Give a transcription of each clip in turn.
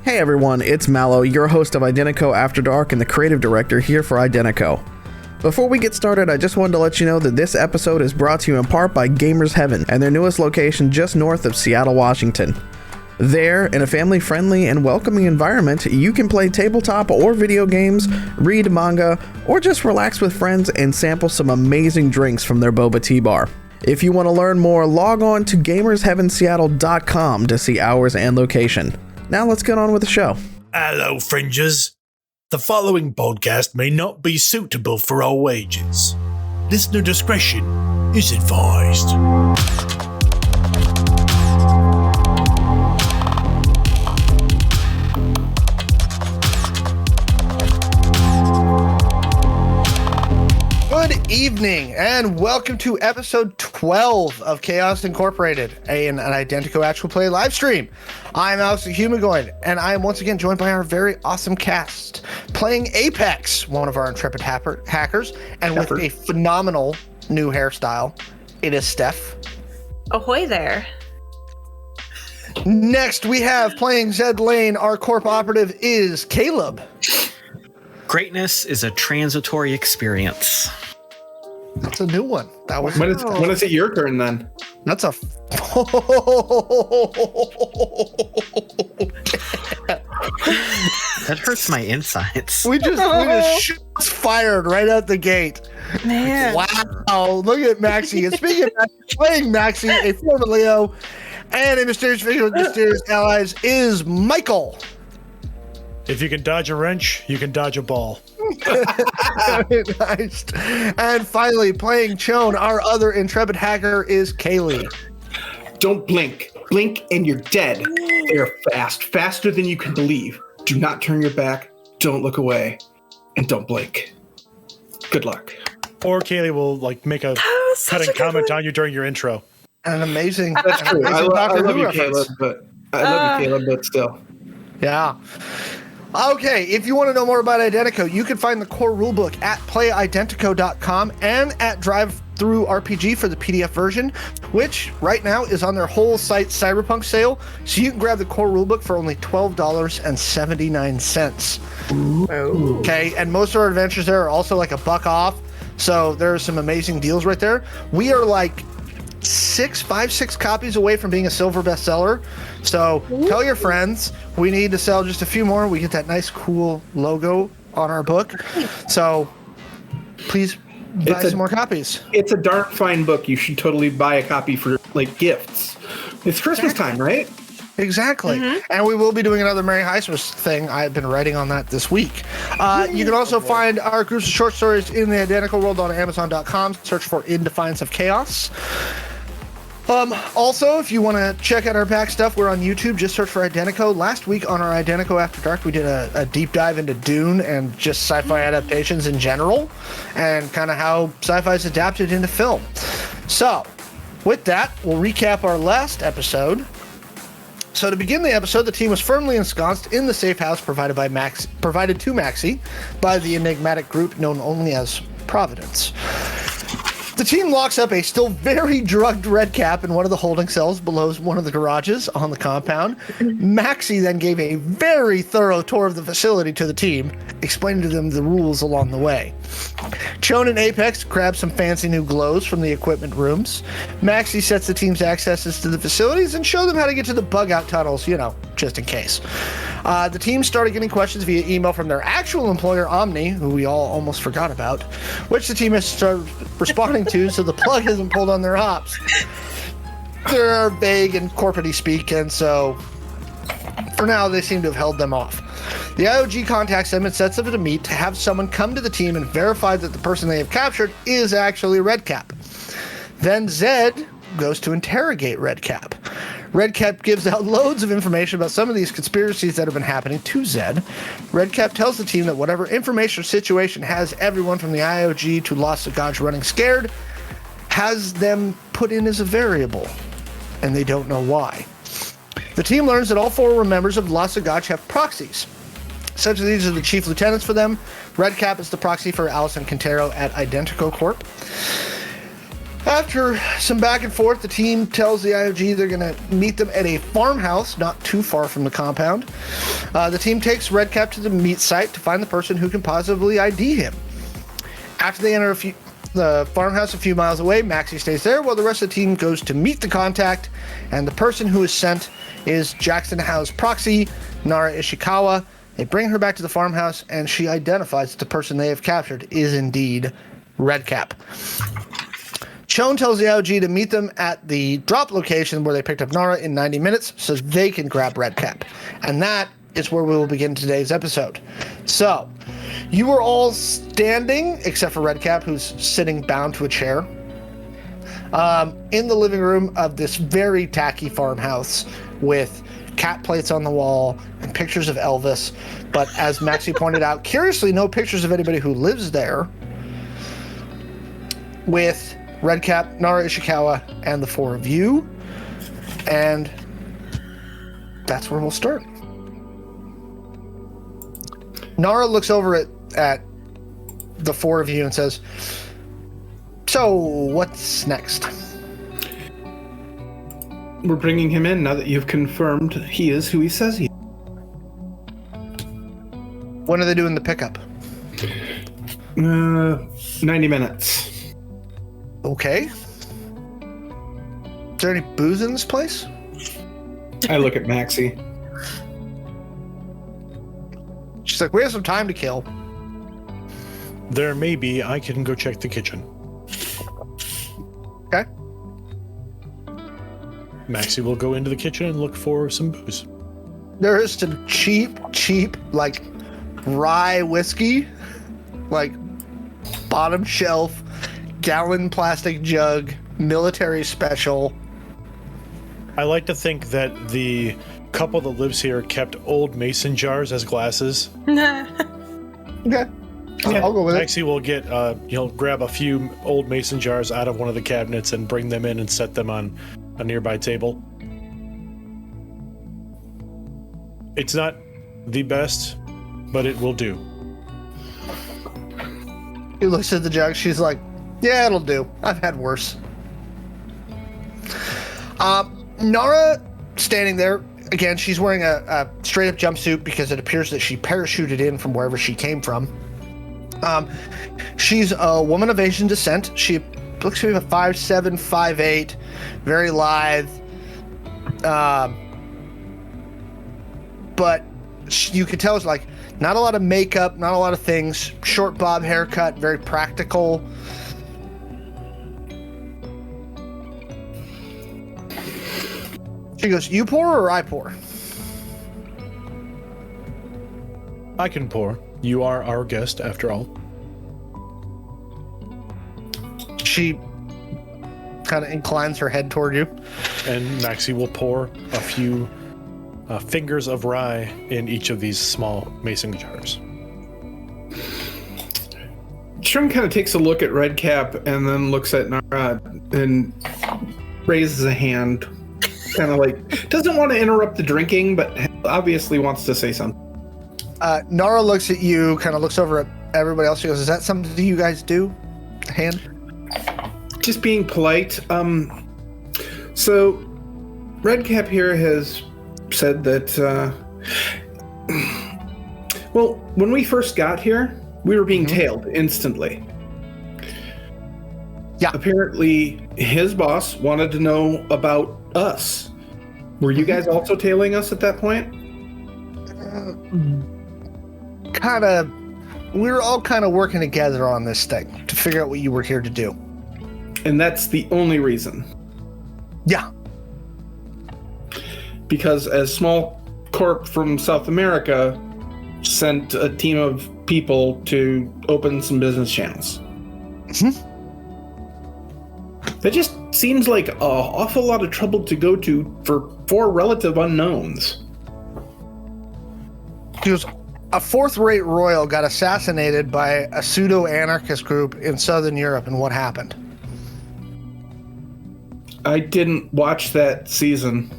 Hey everyone, it's Mallo, your host of Identico After Dark and the creative director here for Identico. Before we get started, I just wanted to let you know that this episode is brought to you in part by Gamers Heaven and their newest location just north of Seattle, Washington. There, in a family-friendly and welcoming environment, you can play tabletop or video games, read manga, or just relax with friends and sample some amazing drinks from their boba tea bar. If you want to learn more, log on to gamersheavenseattle.com to see hours and location. Now let's get on with the show. Hello, fringers. The following podcast may not be suitable for all ages. Listener discretion is advised. Good evening, and welcome to episode 12 of Chaos Incorporated, an Identico actual play live stream. I'm Alex the Humagoid, and I am once again joined by our very awesome cast, playing Apex, one of our intrepid hackers, and with a phenomenal new hairstyle, it is Steph. Ahoy there. Next, we have playing Zed Lane, our corp operative is Caleb. Greatness is a transitory experience. That's a new one. That was when is it your turn then? That's a That hurts my insides. we just shots fired right out the gate. Man. Wow, look at Maxi. And speaking of Maxi, playing Maxi, a former Leo, and a mysterious figure with mysterious allies is Michael. If you can dodge a wrench, you can dodge a ball. Nice. And finally, playing Chone, our other intrepid hacker is Kaylee. Don't blink. Blink and you're dead. They're fast. Faster than you can believe. Do not turn your back. Don't look away. And don't blink. Good luck. Or Kaylee will make a cutting comment on you during your intro. An amazing. That's true. I love you, Caleb, but still. Yeah. Okay, if you want to know more about Identico, you can find the core rulebook at playidentico.com and at Drive-Thru RPG for the PDF version, which right now is on their whole site Cyberpunk sale. So you can grab the core rulebook for only $12.79. Okay, and most of our adventures there are also like $1 off. So there are some amazing deals right there. We are like 6 copies away from being a silver bestseller. So tell your friends. We need to sell just a few more. We get that nice, cool logo on our book. So please buy some more copies. It's a darn fine book. You should totally buy a copy for gifts. It's Christmas time, right? Exactly. Mm-hmm. And we will be doing another Merry Christmas thing. I've been writing on that this week. You can also find our groups of short stories in the Identical World on Amazon.com. Search for In Defiance of Chaos. Also, if you want to check out our back stuff, we're on YouTube. Just search for Identico. Last week on our Identico After Dark, we did a deep dive into Dune and just sci-fi adaptations in general and kind of how sci-fi is adapted into film. So, with that, we'll recap our last episode. So to begin the episode, the team was firmly ensconced in the safe house provided to Maxi by the enigmatic group known only as Providence. The team locks up a still very drugged Redcap in one of the holding cells below one of the garages on the compound. Maxi then gave a very thorough tour of the facility to the team, explaining to them the rules along the way. Chone and Apex grab some fancy new glows from the equipment rooms. Maxi sets the team's accesses to the facilities and show them how to get to the bug-out tunnels, just in case. The team started getting questions via email from their actual employer, Omni, who we all almost forgot about, which the team has started responding to, so the plug isn't pulled on their ops. They're vague and corporate-y speak, and so for now, they seem to have held them off. The IOG contacts them and sets up a meet to have someone come to the team and verify that the person they have captured is actually Redcap. Then Zed goes to interrogate Redcap. Redcap gives out loads of information about some of these conspiracies that have been happening to Zed. Redcap tells the team that whatever information or situation has everyone from the IOG to Las Vegas running scared has them put in as a variable, and they don't know why. The team learns that all 4 members of Las Vegas have proxies. Essentially, these are the chief lieutenants for them. Redcap is the proxy for Allison Quintero at Identico Corp. After some back and forth, the team tells the IOG they're going to meet them at a farmhouse not too far from the compound. The team takes Redcap to the meet site to find the person who can possibly ID him. After they enter the farmhouse a few miles away, Maxi stays there while the rest of the team goes to meet the contact, and the person who is sent is Jackson Howe's proxy, Nara Ishikawa. They bring her back to the farmhouse, and she identifies that the person they have captured is indeed Redcap. Shawn tells the IOG to meet them at the drop location where they picked up Nara in 90 minutes so they can grab Redcap. And that is where we will begin today's episode. So, you are all standing, except for Redcap, who's sitting bound to a chair, in the living room of this very tacky farmhouse with cat plates on the wall and pictures of Elvis. But as Maxi pointed out, curiously, no pictures of anybody who lives there, with Redcap, Nara Ishikawa, and the four of you. And that's where we'll start. Nara looks over at the four of you and says, "So, what's next?" We're bringing him in now that you've confirmed he is who he says he is. When are they doing the pickup? 90 minutes. Okay. Is there any booze in this place? I look at Maxi. She's like, we have some time to kill. There may be. I can go check the kitchen. Okay. Maxi will go into the kitchen and look for some booze. There is some cheap, like, rye whiskey. Like, bottom shelf, gallon plastic jug, military special. I like to think that the couple that lives here kept old mason jars as glasses. Okay. I'll go with it. Maxi will get, he'll grab a few old mason jars out of one of the cabinets and bring them in and set them on a nearby table. It's not the best, but it will do. He looks at the jug. She's like, yeah, it'll do. I've had worse. Nara, standing there, again, she's wearing a straight-up jumpsuit because it appears that she parachuted in from wherever she came from. She's a woman of Asian descent. She looks to be a 5'7", 5'8", very lithe. But you could tell it's like not a lot of makeup, not a lot of things. Short bob haircut, very practical. She goes, you pour or I pour? I can pour. You are our guest, after all. She kind of inclines her head toward you. And Maxi will pour a few fingers of rye in each of these small mason jars. Shawn kind of takes a look at Redcap and then looks at Nara and raises a hand. Kind of like, doesn't want to interrupt the drinking, but obviously wants to say something. Nara looks at you, kind of looks over at everybody else. She goes, is that something you guys do? Hand? Just being polite. So, Redcap here has said that, well, when we first got here, we were being tailed instantly. Yeah. Apparently, his boss wanted to know about us. Were you guys also tailing us at that point? We were all kind of working together on this thing to figure out what you were here to do. And that's the only reason. Yeah. Because a small corp from South America sent a team of people to open some business channels. That just seems like an awful lot of trouble to go to for four relative unknowns. He goes, a fourth-rate royal got assassinated by a pseudo-anarchist group in Southern Europe, and what happened? I didn't watch that season.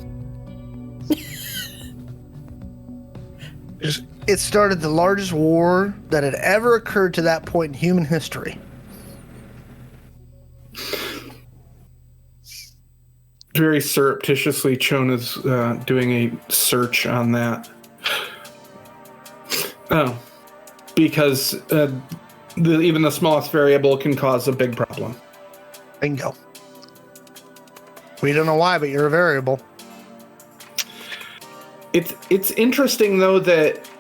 It started the largest war that had ever occurred to that point in human history. Very surreptitiously, Chon is doing a search on that. Oh, because even the smallest variable can cause a big problem. Bingo. We don't know why, but you're a variable. It's interesting though that,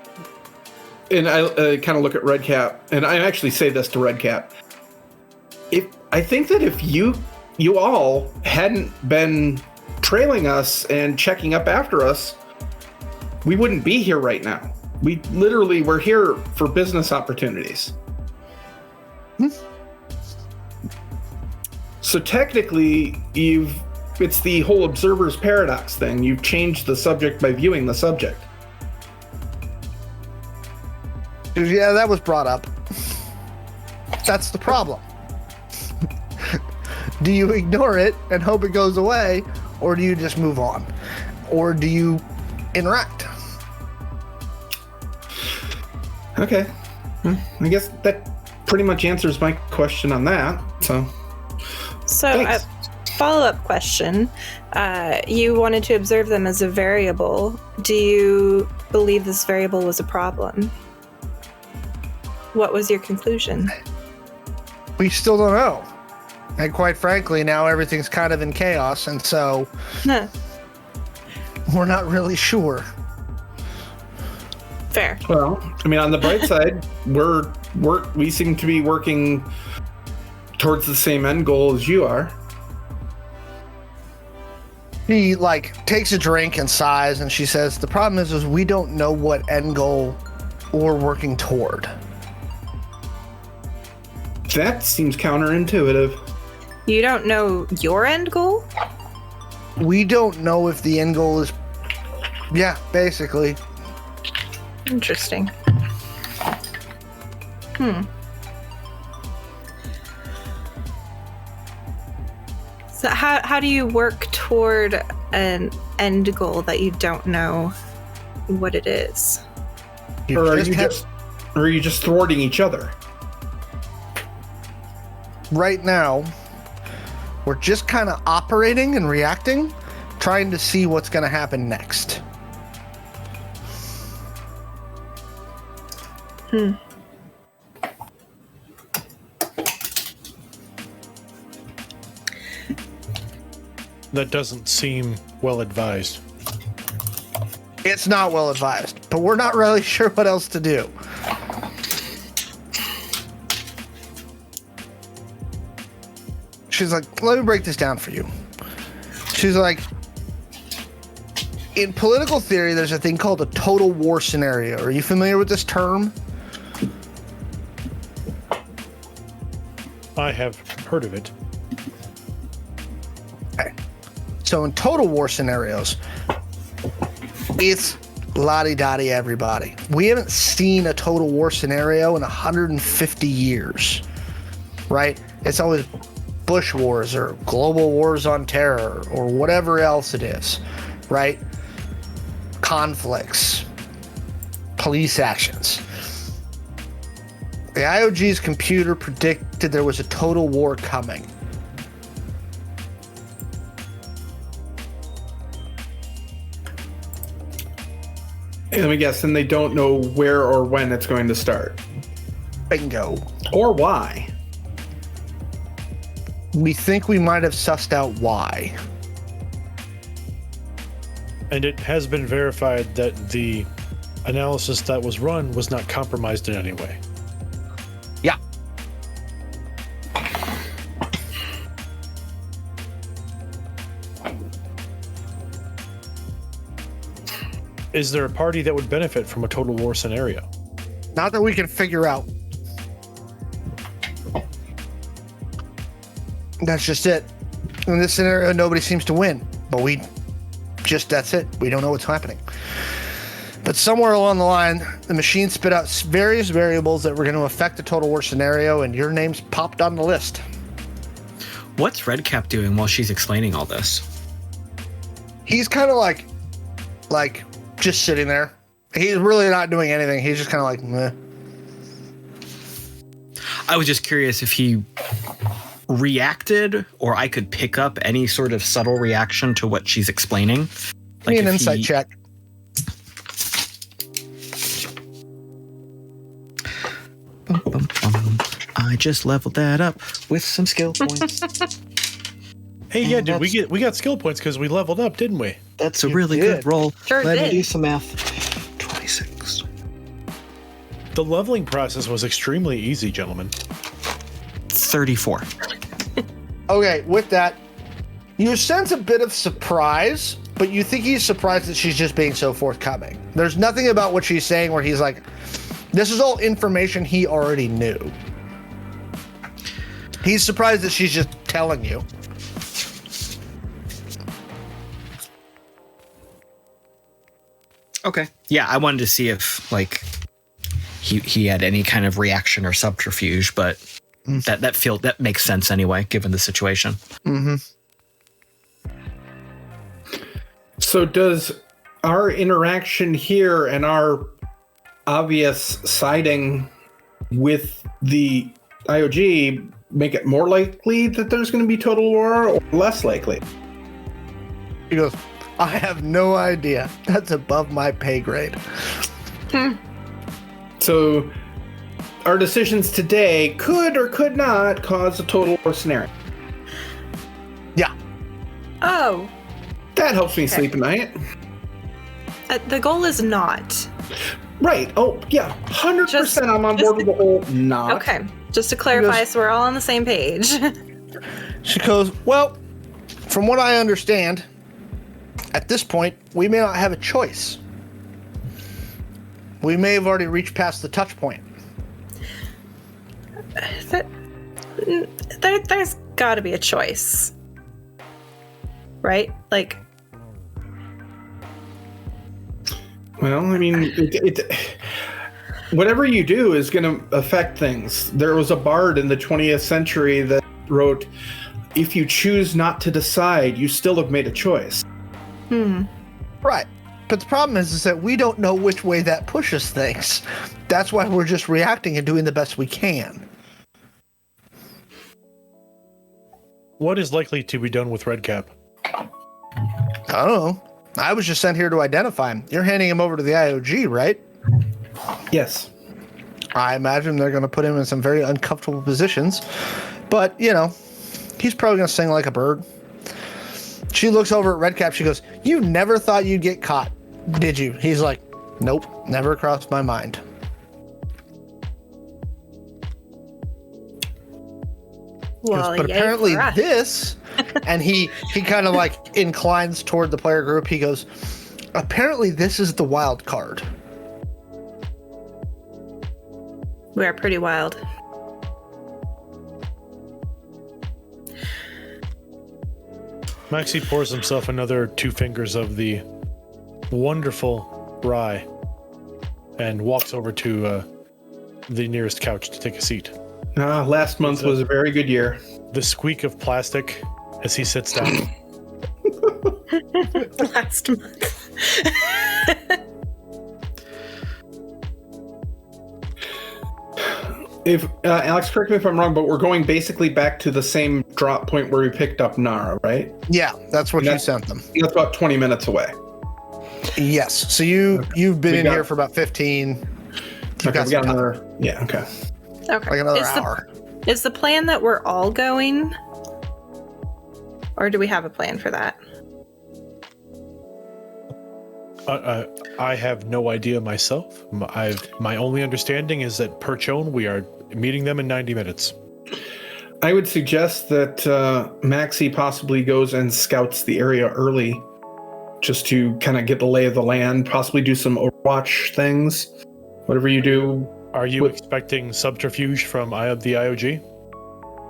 and I kind of look at Redcap, and I actually say this to Redcap. I think that if you all hadn't been trailing us and checking up after us, we wouldn't be here right now. We're here for business opportunities. So technically, it's the whole observer's paradox thing. You've changed the subject by viewing the subject. Yeah, that was brought up. That's the problem. Do you ignore it and hope it goes away, or do you just move on? Or do you interact? Okay. I guess that pretty much answers my question on that. So a follow-up question. You wanted to observe them as a variable. Do you believe this variable was a problem? What was your conclusion? We still don't know. And quite frankly, now everything's kind of in chaos, and so we're not really sure. Fair. Well, I mean, on the bright side, we seem to be working towards the same end goal as you are. She takes a drink and sighs, and she says, "The problem is we don't know what end goal we're working toward." That seems counterintuitive. You don't know your end goal? We don't know if the end goal is... Yeah, basically. Interesting. So how do you work toward an end goal that you don't know what it is? Or are you just thwarting each other? Right now, we're just kind of operating and reacting, trying to see what's going to happen next. That doesn't seem well advised. It's not well advised, but we're not really sure what else to do. She's like, let me break this down for you. She's like, in political theory, there's a thing called a total war scenario. Are you familiar with this term? I have heard of it. Okay. So in total war scenarios, it's la-di-da-di everybody. We haven't seen a total war scenario in 150 years, right? It's always Bush wars or global wars on terror or whatever else it is, right? Conflicts, police actions. The IOG's computer predicted there was a total war coming. Hey, let me guess, and they don't know where or when it's going to start. Bingo. Or why. We think we might have sussed out why. And it has been verified that the analysis that was run was not compromised in any way. Yeah. Is there a party that would benefit from a total war scenario? Not that we can figure out. That's just it. In this scenario, nobody seems to win. But that's it. We don't know what's happening. But somewhere along the line, the machine spit out various variables that were going to affect the total war scenario, and your name's popped on the list. What's Redcap doing while she's explaining all this? He's kind of like just sitting there. He's really not doing anything. He's just kind of like, meh. I was just curious if he reacted, or I could pick up any sort of subtle reaction to what she's explaining. Give me an insight check. I just leveled that up with some skill points. Hey, yeah, dude, we got skill points because we leveled up, didn't we? That's a really good roll. Sure Let did. me do some math. 26. The leveling process was extremely easy, gentlemen. 34. Okay, with that, you sense a bit of surprise, but you think he's surprised that she's just being so forthcoming. There's nothing about what she's saying where he's like, this is all information he already knew. He's surprised that she's just telling you. Okay. Yeah, I wanted to see if like he had any kind of reaction or subterfuge, but that makes sense anyway, given the situation. Mm-hmm. So does our interaction here and our obvious siding with the IOG make it more likely that there's going to be total war, or less likely? He goes, I have no idea. That's above my pay grade. So our decisions today could or could not cause a total war scenario. Yeah. Oh, That helps me sleep at night. the goal is not. Right. Oh, yeah. 100% I'm on board with the whole not. Okay, just to clarify, so we're all on the same page. She goes, well, from what I understand, at this point, we may not have a choice. We may have already reached past the touch point. There's got to be a choice, right? Like, Well, I mean, whatever you do is going to affect things. There was a bard in the 20th century that wrote, if you choose not to decide, you still have made a choice. Right. But the problem is that we don't know which way that pushes things. That's why we're just reacting and doing the best we can. What is likely to be done with Redcap? I don't know. I was just sent here to identify him. You're handing him over to the IOG, right? Yes. I imagine they're going to put him in some very uncomfortable positions. But, you know, he's probably going to sing like a bird. She looks over at Redcap. She goes, you never thought you'd get caught, did you? He's like, nope, never crossed my mind. well, But yay apparently for us. this, and he kind of like inclines toward the player group. He goes, apparently this is the wild card. We are pretty wild. Maxi pours himself another 2 fingers of the wonderful rye and walks over to the nearest couch to take a seat. Last month was a very good year. The squeak of plastic as he sits down. Last month. If Alex, correct me if I'm wrong, but we're going basically back to the same drop point where we picked up Nara, right? Yeah, that's what And you sent them. That's about 20 minutes away. Yes. So you've been We in got- here for about 15. You've Okay, got we some got time. another. Yeah, okay. Okay. Like another is hour. Is the plan that we're all going? Or do we have a plan for that? I have no idea myself. My only understanding is that per Chone, we are meeting them in 90 minutes. I would suggest that Maxi possibly goes and scouts the area early just to kind of get the lay of the land, possibly do some Overwatch things, whatever you do. Are you expecting subterfuge from the IOG?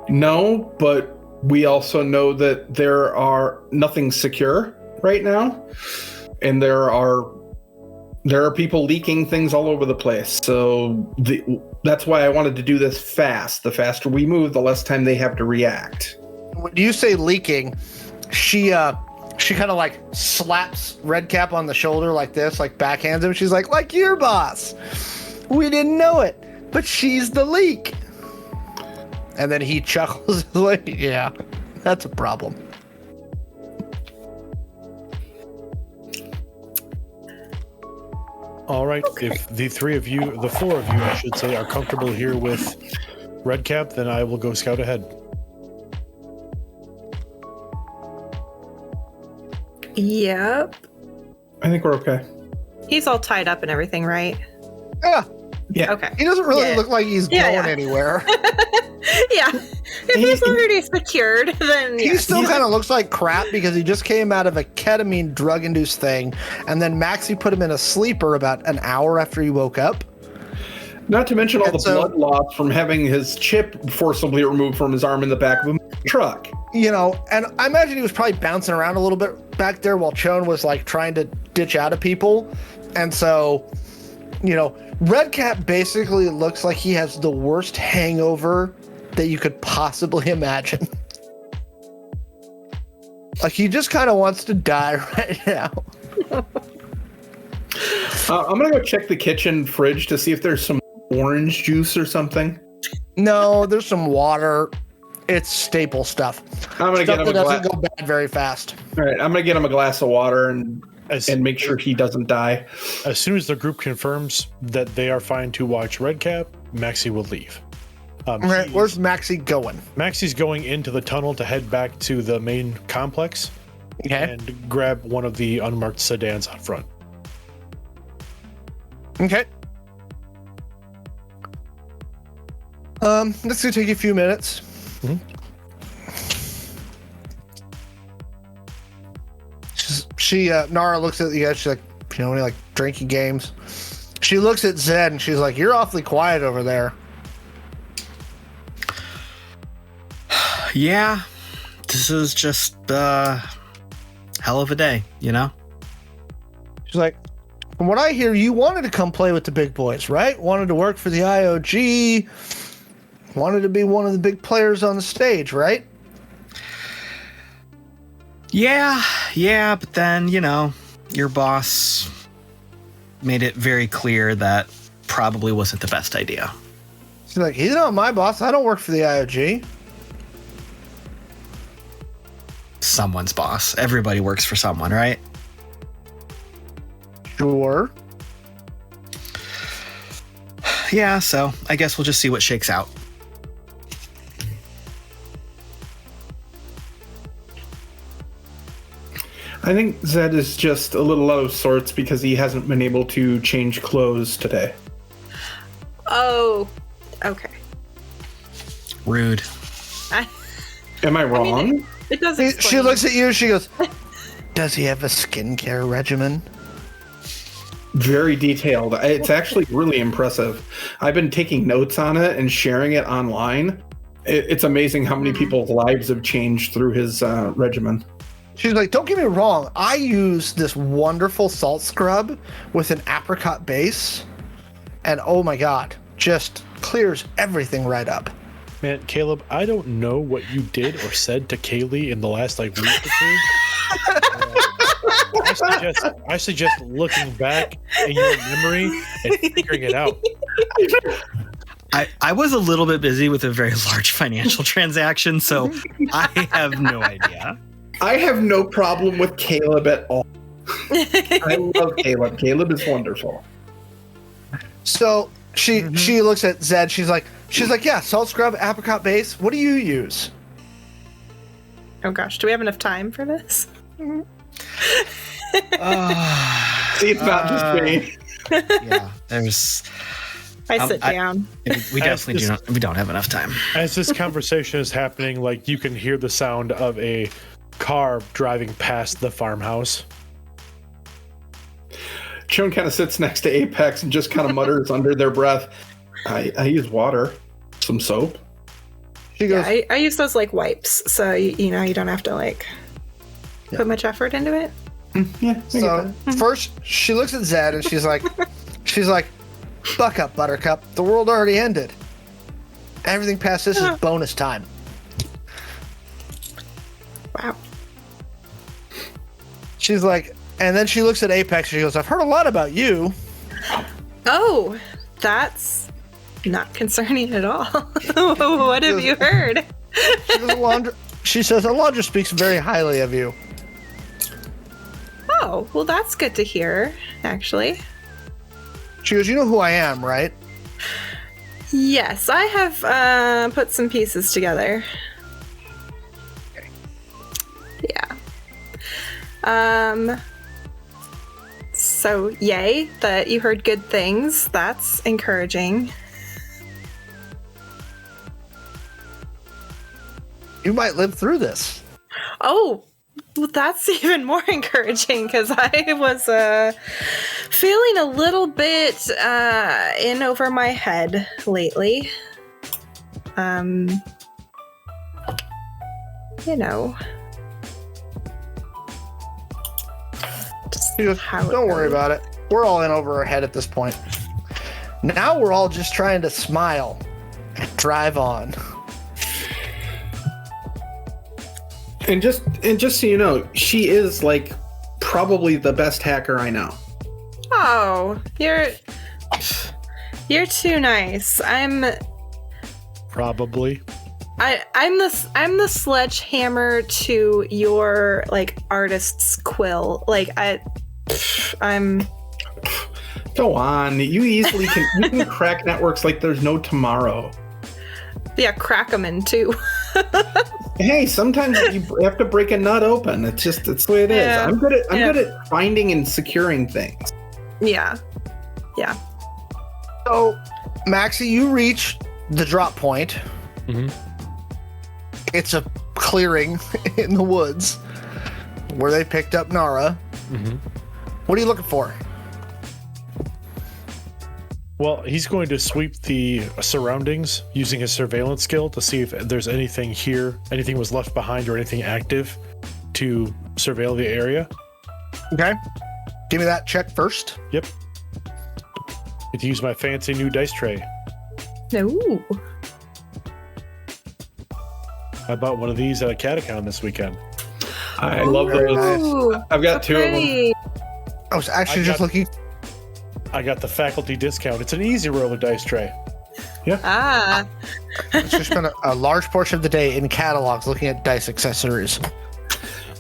No, but we also know that there are nothing secure right now, and there are people leaking things all over the place. So that's why I wanted to do this fast. The faster we move, the less time they have to react. When you say leaking, she kind of like slaps Redcap on the shoulder like this, like backhands him. She's like your boss. We didn't know it, but she's the leak. And then he chuckles like, yeah, that's a problem. All right. Okay. If the four of you, I should say, are comfortable here with Redcap, then I will go scout ahead. Yep. I think we're okay. He's all tied up and everything, right? Yeah, Yeah. Okay. he doesn't really Yeah. look like he's Yeah, going yeah. anywhere. Yeah. If he's already secured, then He yeah. still kind of looks like crap because he just came out of a ketamine drug-induced thing, and then Maxi put him in a sleeper about an hour after he woke up. Not to mention all And the so- blood loss from having his chip forcibly removed from his arm in the back of a truck. You know, and I imagine he was probably bouncing around a little bit back there while Chone was like trying to ditch out of people. And so, you know, Redcap basically looks like he has the worst hangover that you could possibly imagine. Like he just kind of wants to die right now. I'm going to go check the kitchen fridge to see if there's some orange juice or something. No, there's some water. It's staple stuff. I'm going to get Stuff him that a doesn't glass. go bad very fast. All right, I'm going to get him a glass of water and As, make sure he doesn't die. as soon as the group confirms that they are fine to watch Redcap, Maxi will leave. All right, where's Maxi going? Maxi's going into the tunnel to head back to the main complex Okay. and grab one of the unmarked sedans out front. Okay. This is gonna take you a few minutes. Nara looks at you guys. She's like, you know, any like drinking games? She looks at Zed and she's like, "You're awfully quiet over there." Yeah, this is just hell of a day, you know? She's like, "From what I hear, you wanted to come play with the big boys, right? Wanted to work for the IOG. Wanted to be one of the big players on the stage, right?" Yeah, but then, you know, your boss made it very clear that probably wasn't the best idea. She's like, "He's not my boss. I don't work for the IOG." Someone's boss. Everybody works for someone, right? Sure. Yeah, so I guess we'll just see what shakes out. I think Zed is just a little out of sorts because he hasn't been able to change clothes today. Oh, okay. Rude. Am I wrong? It does She explain. looks at you. She goes, "Does he have a skincare regimen?" Very detailed. It's actually really impressive. I've been taking notes on it and sharing it online. It's amazing how many people's lives have changed through his regimen. She's like, "Don't get me wrong. I use this wonderful salt scrub with an apricot base, and oh my god, just clears everything right up." Man, Caleb, I don't know what you did or said to Kaylee in the last week or two. I suggest looking back in your memory and figuring it out. I was a little bit busy with a very large financial transaction, so I have no idea. I have no problem with Caleb at all. I love Caleb. Caleb is wonderful. So she looks at Zed. She's like, "Yeah, salt scrub, apricot base. What do you use?" Oh gosh, do we have enough time for this? See, it's not just me. Yeah, there's. I sit down. We definitely do not. We don't have enough time. As this conversation is happening, like you can hear the sound of a car driving past the farmhouse. Chone kind of sits next to Apex and just kind of mutters under their breath, I use water, some soap. She goes, Yeah, I use those like wipes, so you know you don't have to like put much effort into it. Yeah. So first she looks at Zed and she's like, "Buck up, Buttercup. The world already ended. Everything past this is bonus time." Wow. She's like, and then she looks at Apex and she goes, "I've heard a lot about you." Oh, that's not concerning at all. What have you heard? She says Alondra speaks very highly of you. Oh, well, that's good to hear, actually. She goes, you know who I am, right? Yes, I have put some pieces together. Okay. Yeah. So, yay, that you heard good things. That's encouraging. You might live through this. Oh, well, that's even more encouraging because I was feeling a little bit in over my head lately. You know. She goes, don't worry about it. We're all in over our head at this point. Now we're all just trying to smile and drive on. And just so you know, she is like probably the best hacker I know. Oh, you're too nice. I'm Probably. I'm the sledgehammer to your like artist's quill. Like I'm. Go on, you can crack networks like there's no tomorrow. Yeah, crack them in too. Hey, sometimes you have to break a nut open. It's the way it is. Yeah. I'm good at finding and securing things. Yeah. So, Maxi, you reach the drop point. Mhm. It's a clearing in the woods where they picked up Nara. Mm-hmm. What are you looking for? Well, he's going to sweep the surroundings using his surveillance skill to see if there's anything here, anything was left behind or anything active to surveil the area. Okay. Give me that check first. Yep. Get to use my fancy new dice tray. Ooh. I bought one of these at a catacomb this weekend. I love Very those. nice. I've got two of them. Pretty. I was actually just looking. I got the faculty discount. It's an easy roller dice tray. Ah. It's just been a large portion of the day in catalogs looking at dice accessories.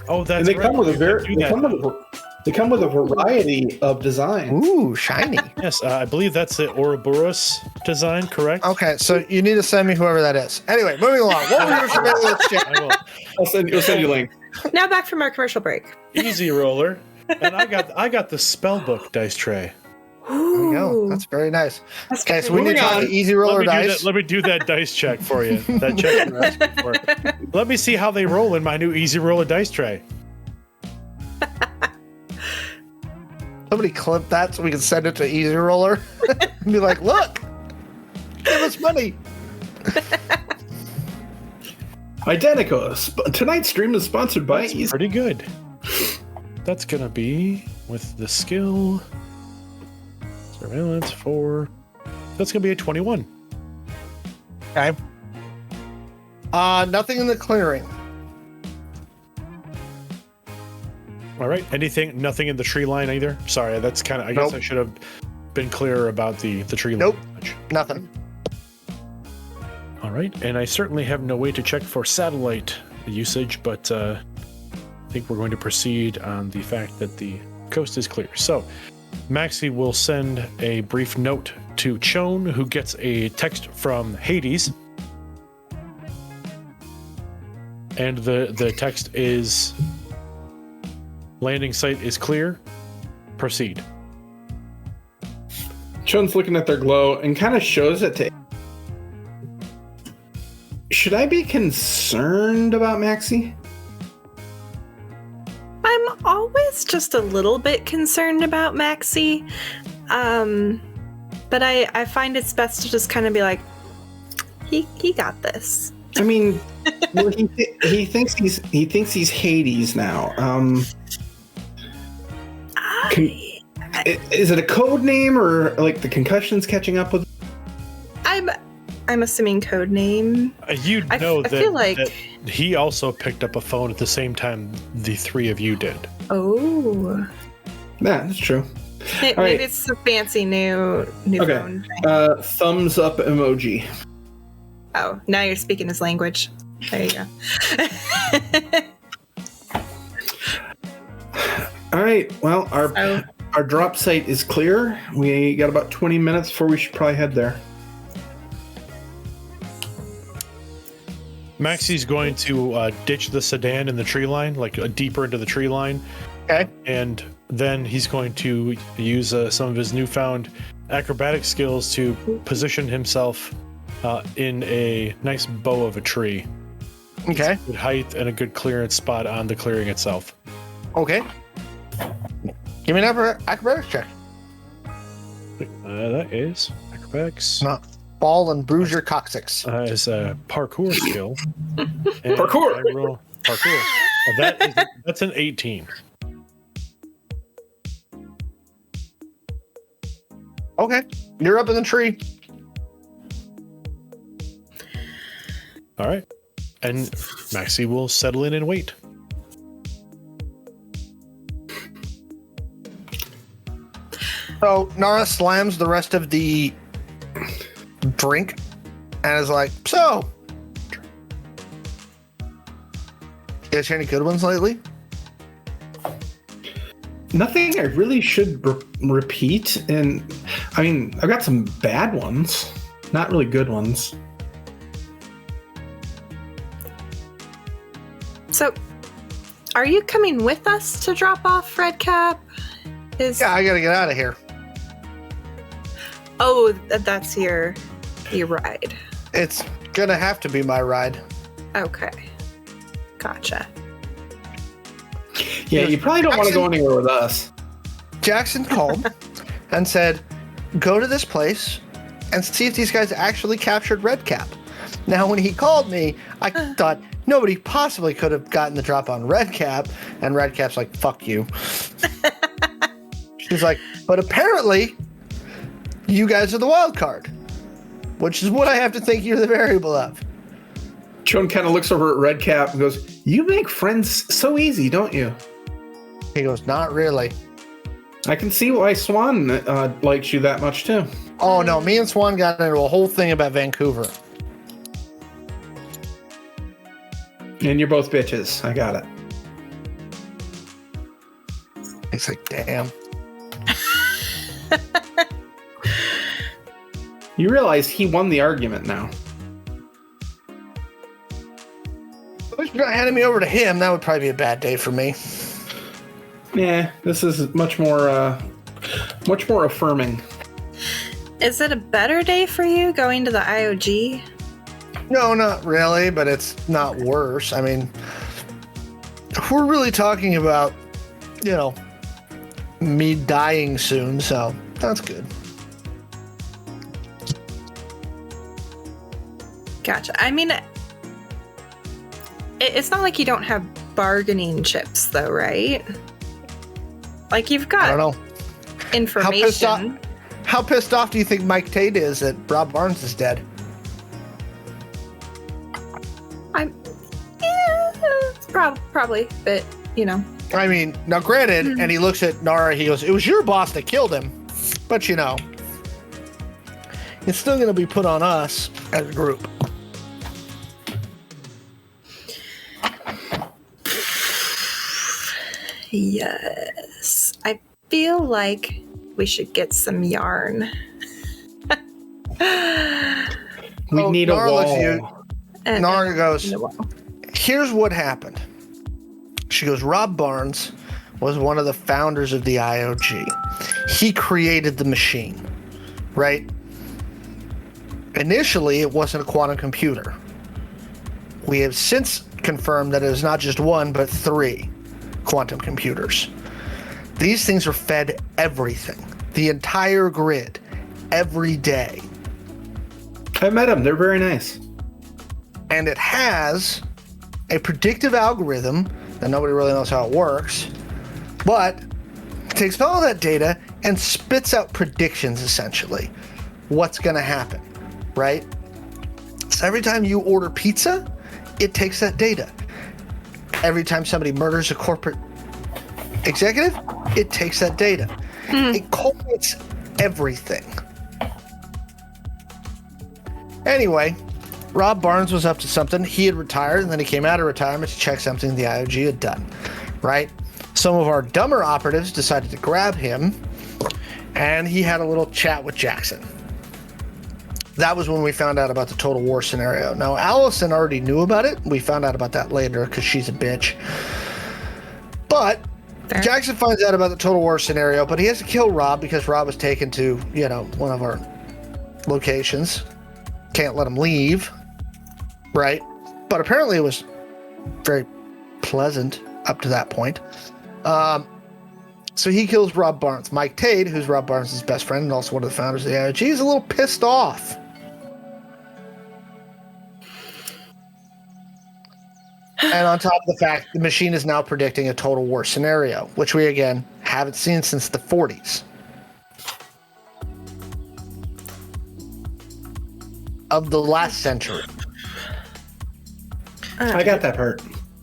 Oh, that's And they right. come with You can do that. they come with a variety of designs. Ooh, shiny. Yes, I believe that's the Ouroboros design, correct? Okay, so you need to send me whoever that is. Anyway, moving along. What were your surveillance check? I will. I'll send you a link. Now back from our commercial break. Easy roller. And I got the spellbook dice tray. There you go. That's very nice. That's Okay, so we need to Moving talk on. the easy roller dice. Let me do that dice check for you. That check you're asking for. Let me see how they roll in my new easy roller dice tray. Somebody clip that so we can send it to Easy Roller and be like, look, give us money. Identico. Tonight's stream is sponsored by That's Easy. pretty good. That's gonna be with the skill surveillance 4. That's gonna be a 21. Okay. Nothing in the clearing. All right. Nothing in the tree line either. Sorry, that's kind of. I guess Nope. I should have been clearer about the tree line. Nope. Nothing. All right, and I certainly have no way to check for satellite usage, but I think we're going to proceed on the fact that the coast is clear. So, Maxi will send a brief note to Chone, who gets a text from Hades. And the text is, landing site is clear, proceed. Chun's looking at their glow and kind of shows it to. Should I be concerned about Maxi? I'm always just a little bit concerned about Maxi. But I find it's best to just kind of be like, he got this. I mean, well, he thinks he's Hades now. Is it a code name or like the concussion's catching up with? I'm assuming code name. You know I feel like that he also picked up a phone at the same time the three of you did. Oh. Yeah, that's true. Maybe right. it's a fancy new phone. Thumbs up emoji. Oh, now you're speaking his language. There you go. All right. Well, our drop site is clear. We got about 20 minutes before we should probably head there. Maxi's going to ditch the sedan in the tree line, like deeper into the tree line. Okay. And then he's going to use some of his newfound acrobatic skills to position himself in a nice bow of a tree. Okay. Good height and a good clearance spot on the clearing itself. Okay. Give me an acrobatics check. That is acrobatics. Not fall and bruise your coccyx. Is a parkour skill. Parkour! I roll parkour. That's an 18. Okay. You're up in the tree. All right. And Maxi will settle in and wait. So Nara slams the rest of the drink and is like, so, you guys hear any good ones lately? Nothing I really should repeat. And I mean, I've got some bad ones, not really good ones. So, are you coming with us to drop off Redcap? Yeah, I gotta get out of here. Oh, that's your ride. It's gonna have to be my ride. Okay. Gotcha. Yeah, you probably don't want to go anywhere with us. Jackson called and said, go to this place and see if these guys actually captured Redcap. Now, when he called me, I thought nobody possibly could have gotten the drop on Redcap, and Redcap's like, fuck you. She's like, but apparently, you guys are the wild card, which is what I have to think you're the variable of. Shawn kind of looks over at Redcap and goes, you make friends so easy, don't you? He goes, not really. I can see why Swan likes you that much, too. Oh, no, me and Swan got into a whole thing about Vancouver. And you're both bitches. I got it. He's like, damn. You realize he won the argument now. If you're handing me over to him, that would probably be a bad day for me. Yeah, this is much more affirming. Is it a better day for you going to the IOG? No, not really, but it's not worse. I mean, we're really talking about, me dying soon, so that's good. Gotcha. I mean, it's not like you don't have bargaining chips, though, right? Like, you've got I don't know. information. How pissed off do you think Mike Tate is that Rob Barnes is dead? Probably, but, I mean, now granted, and he looks at Nara, he goes, it was your boss that killed him. But, it's still going to be put on us as a group. Yes. I feel like we should get some yarn. We need a Nara wall. looks at you. Nara goes, here's what happened. She goes, Rob Barnes was one of the founders of the IOG. He created the machine, right? Initially, it wasn't a quantum computer. We have since confirmed that it is not just one, but 3 quantum computers. These things are fed everything, the entire grid, every day. I met them. They're very nice. And it has a predictive algorithm that nobody really knows how it works, but it takes all that data and spits out predictions, essentially. What's going to happen, right? So every time you order pizza, it takes that data. Every time somebody murders a corporate executive, it takes that data. It culminates everything. Anyway, Rob Barnes was up to something. He had retired, and then he came out of retirement to check something the IOG had done, right? Some of our dumber operatives decided to grab him, and he had a little chat with Jackson. That was when we found out about the Total War scenario. Now, Allison already knew about it. We found out about that later because she's a bitch. But Fair. Jackson finds out about the Total War scenario, but he has to kill Rob because Rob was taken to, one of our locations. Can't let him leave, right? But apparently it was very pleasant up to that point. So he kills Rob Barnes. Mike Tade, who's Rob Barnes' best friend and also one of the founders of the IOG, is a little pissed off. And on top of the fact, the machine is now predicting a Total War scenario, which we, again, haven't seen since the 40s. Of the last century. I got that part.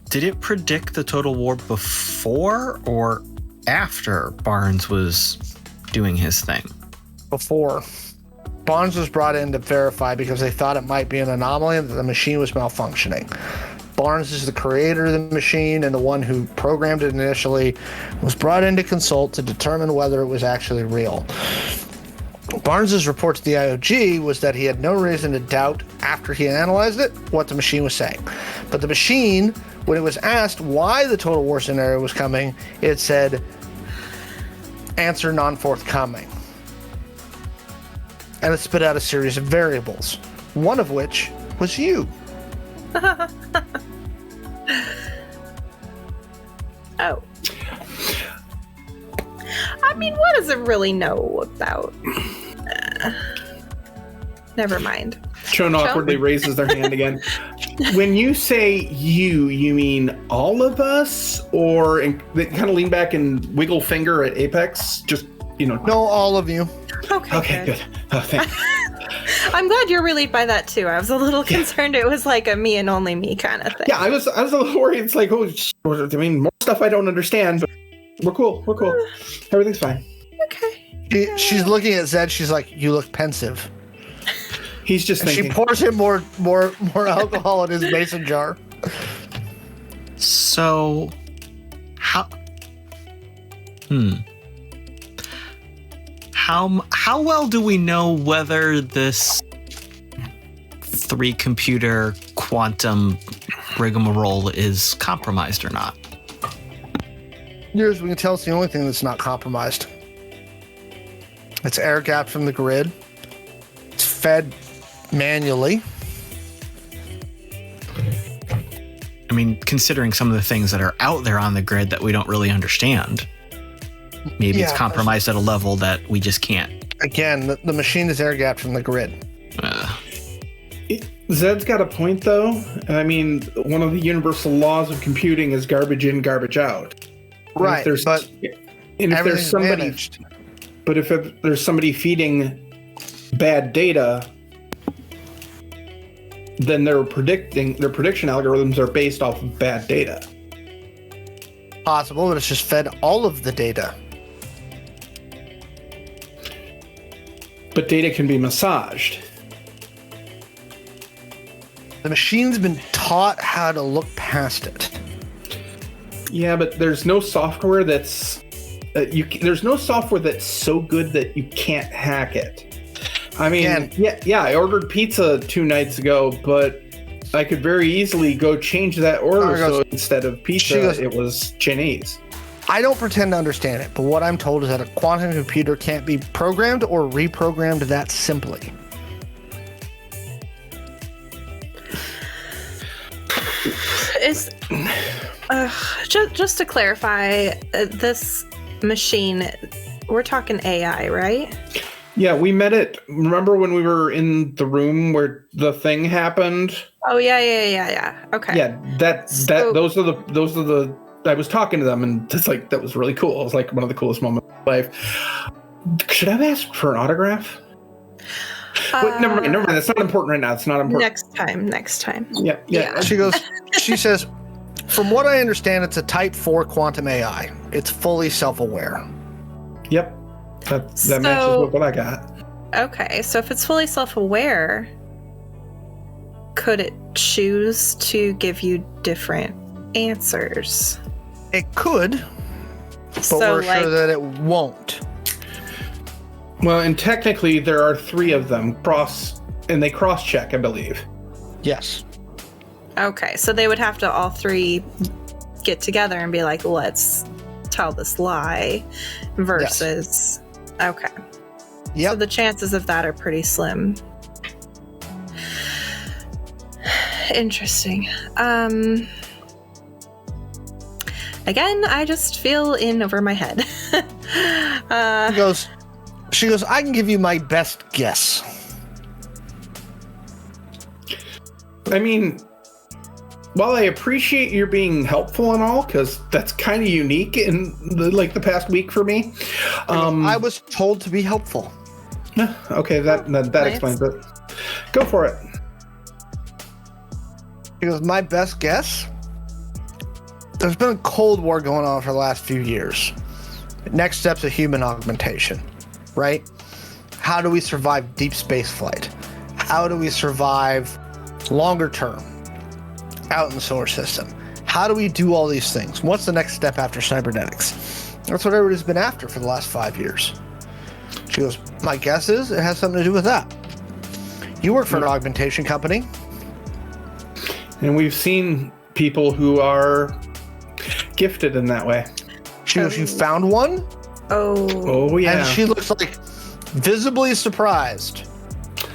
Did it predict the Total War before or after Barnes was doing his thing? Before. Barnes was brought in to verify because they thought it might be an anomaly and that the machine was malfunctioning. Barnes is the creator of the machine and the one who programmed it initially, was brought in to consult to determine whether it was actually real. Barnes's report to the IOG was that he had no reason to doubt, after he analyzed it, what the machine was saying. But the machine, when it was asked why the Total War scenario was coming, it said, answer non-forthcoming. And it spit out a series of variables, one of which was you. Oh. I mean, what does it really know about? Never mind. Shawn awkwardly raises their hand again. When you say you mean all of us? Or they kind of lean back and wiggle finger at Apex? Just, No, all of you. Okay, good. Oh, thanks. I'm glad you're relieved by that too. I was a little concerned it was like a me and only me kind of thing. Yeah, I was a little worried. It's like, more stuff I don't understand, but we're cool. Everything's fine. Okay. She's looking at Zed. She's like, you look pensive. He's just thinking. She pours him more alcohol in his mason jar. So, how well do we know whether this 3-computer quantum rigmarole is compromised or not? Near as we can tell, it's the only thing that's not compromised. It's air gapped from the grid. It's fed manually. I mean, considering some of the things that are out there on the grid that we don't really understand, maybe it's compromised at a level that we just can't. Again, the machine is air gapped from the grid. Zed's got a point, though. I mean, one of the universal laws of computing is garbage in, garbage out. Right, if there's somebody feeding bad data, then their prediction algorithms are based off of bad data. Possible, but it's just fed all of the data. But data can be massaged. The machine's been taught how to look past it. Yeah, but there's no software that's there's no software that's so good that you can't hack it. I mean, I ordered pizza 2 nights ago, but I could very easily go change that order. So instead of pizza, it was Chinese. I don't pretend to understand it, but what I'm told is that a quantum computer can't be programmed or reprogrammed that simply. Just to clarify, this machine, we're talking AI, right? Yeah, we met it. Remember when we were in the room where the thing happened? Oh yeah. Okay. Yeah, those are the. I was talking to them, and it's like that was really cool. It was like one of the coolest moments of my life. Should I have asked for an autograph? Wait, never mind. That's not important right now. It's not important. Next time. Yeah. She says, from what I understand, it's a Type 4 quantum AI. It's fully self-aware. Yep. That matches with what I got. Okay, so if it's fully self-aware, could it choose to give you different answers? It could, but So, we're sure that it won't. Well, and technically there are 3 of them and they cross-check, I believe. Yes. Okay, so they would have to all 3 get together and be like, let's tell this lie versus... Okay. Yep. So the chances of that are pretty slim. Interesting. Again, I just feel in over my head. She goes, I can give you my best guess. I mean, while I appreciate your being helpful and all, because that's kind of unique in the past week for me. I was told to be helpful. Okay, that Nice. explains it. Go for it. She goes, my best guess? There's been a Cold War going on for the last few years. Next step's a human augmentation, right? How do we survive deep space flight? How do we survive longer term out in the solar system? How do we do all these things? What's the next step after cybernetics? That's what everybody's been after for the last 5 years. She goes, my guess is it has something to do with that. You work for an augmentation company. And we've seen people who are gifted in that way. She goes, you found one? Oh, yeah. And she looks like visibly surprised.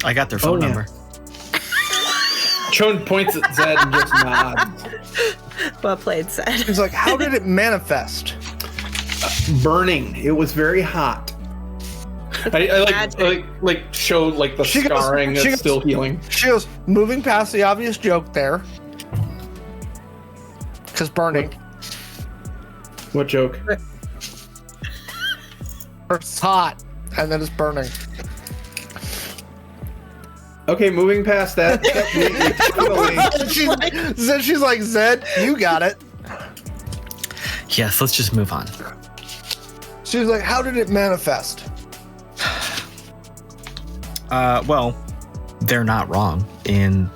I got their phone yeah. number. Chon points at Zed and just nods. Well played, Zed. He's like, how did it manifest? Burning. It was very hot. I like show like the scarring that's still healing. She goes, moving past the obvious joke there. Because burning. What joke? It's hot, and then it's burning. Okay, moving past that. She's like, Zed, you got it. Yes, let's just move on. She's like, how did it manifest? Well, they're not wrong. In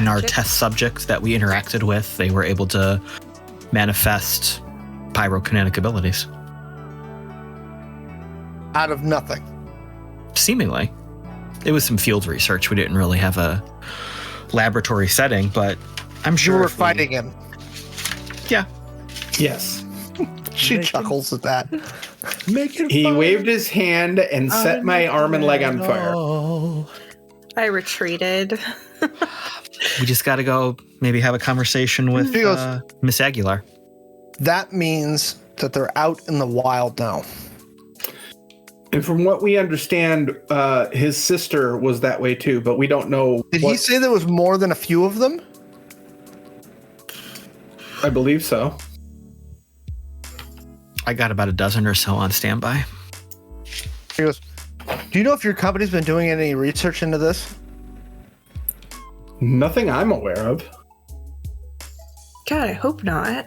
our test subjects that we interacted with, they were able to manifest pyrokinetic abilities. Out of nothing. Seemingly. It was some field research. We didn't really have a laboratory setting, but I'm sure You were fighting him. Yeah. Yes. She chuckles at that. He waved his hand and set my arm and leg on fire. I retreated. We just got to go maybe have a conversation with She goes, Miss Aguilar. that means that they're out in the wild now. And from what we understand, his sister was that way too, but we don't know. Did he say there was more than a few of them? I believe so. I got about a dozen or so on standby. He goes, do you know if your company's been doing any research into this? Nothing I'm aware of. God, I hope not.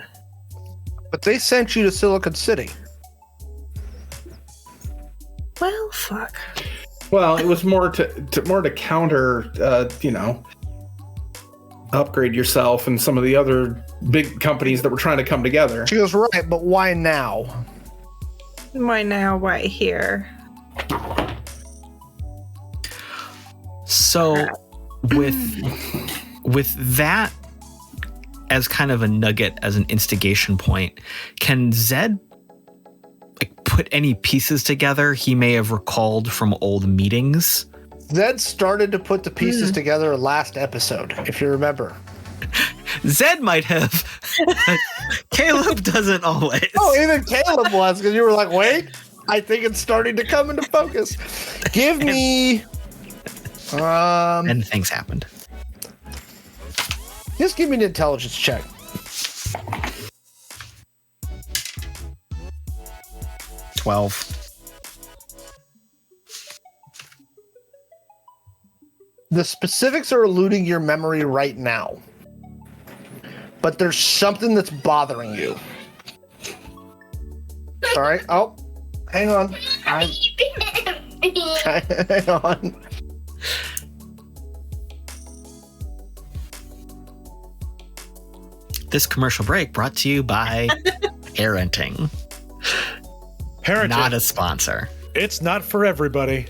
But they sent you to Silicon City. Well, fuck. Well, it was more to counter, upgrade yourself and some of the other big companies that were trying to come together. She goes, right, but why now? Why now? Why here? So with that as kind of a nugget, as an instigation point, can Zed put any pieces together he may have recalled from old meetings? Zed started to put the pieces together last episode, if you remember. Zed might have. Caleb doesn't always. Oh, even Caleb was, because you were like, wait, I think it's starting to come into focus. Give me... and things happened. Just give me an intelligence check. The specifics are eluding your memory right now. But there's something that's bothering you. Sorry. Oh, hang on. Hang on. This commercial break brought to you by Parenting. Parenting. Not a sponsor. It's not for everybody.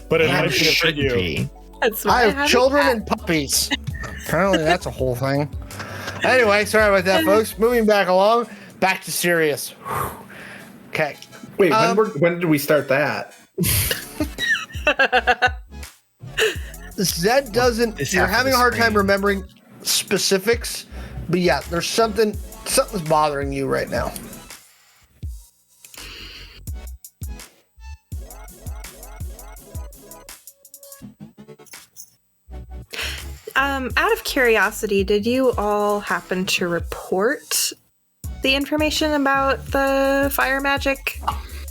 But it might be for Should you. be. That's why I have a children cat. and puppies. Apparently, that's a whole thing. Anyway, sorry about that, folks. Moving back along, back to serious. Okay. Wait, when did we start that? Zed doesn't. It's You're after having the a hard time screen. remembering specifics, but yeah, there's something's bothering you right now. Out of curiosity, did you all happen to report the information about the fire magic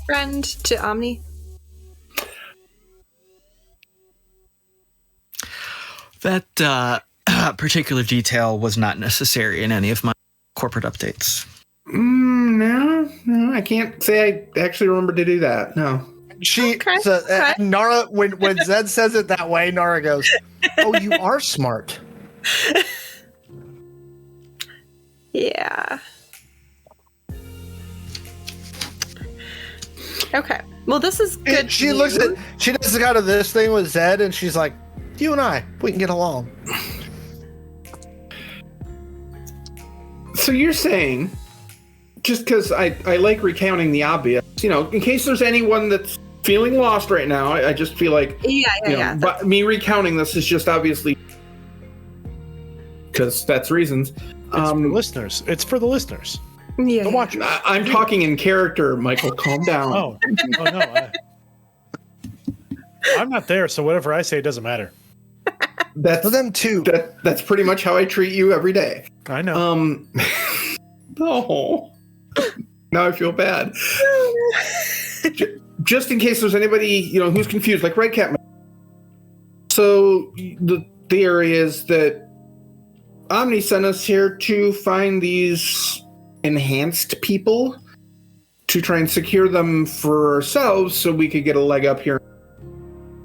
friend to Omni? That particular detail was not necessary in any of my corporate updates. No, I can't say I actually remember to do that. No. Nara, when Zed says it that way, Nara goes, "Oh, you are smart." Yeah. Okay. Well, this is good. She news. she does kind of this thing with Zed, and she's like, "You and I, we can get along." So you're saying, just because I like recounting the obvious, in case there's anyone that's feeling lost right now, I just feel like, Yeah. but me recounting this is just obviously because that's reasons. It's for listeners. It's for the listeners. Yeah. The watchers. I'm talking in character, Michael. Calm down. Oh no. I'm not there, so whatever I say doesn't matter. That's For them too. That's pretty much how I treat you every day. I know. No. Now I feel bad. Just in case there's anybody, who's confused, like Red Cat. So the theory is that Omni sent us here to find these enhanced people to try and secure them for ourselves so we could get a leg up here,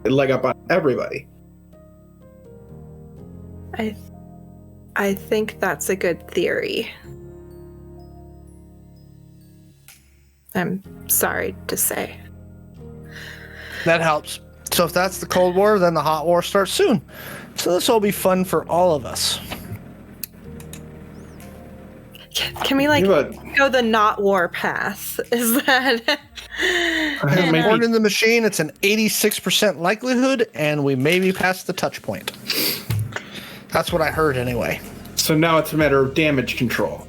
a leg up on everybody. I think that's a good theory. I'm sorry to say. That helps. So if that's the Cold War, then the Hot War starts soon. So this will be fun for all of us. Can we go the not war path? Is that Born in the machine, it's an 86% likelihood, and we may be past the touch point. That's what I heard anyway. So now it's a matter of damage control.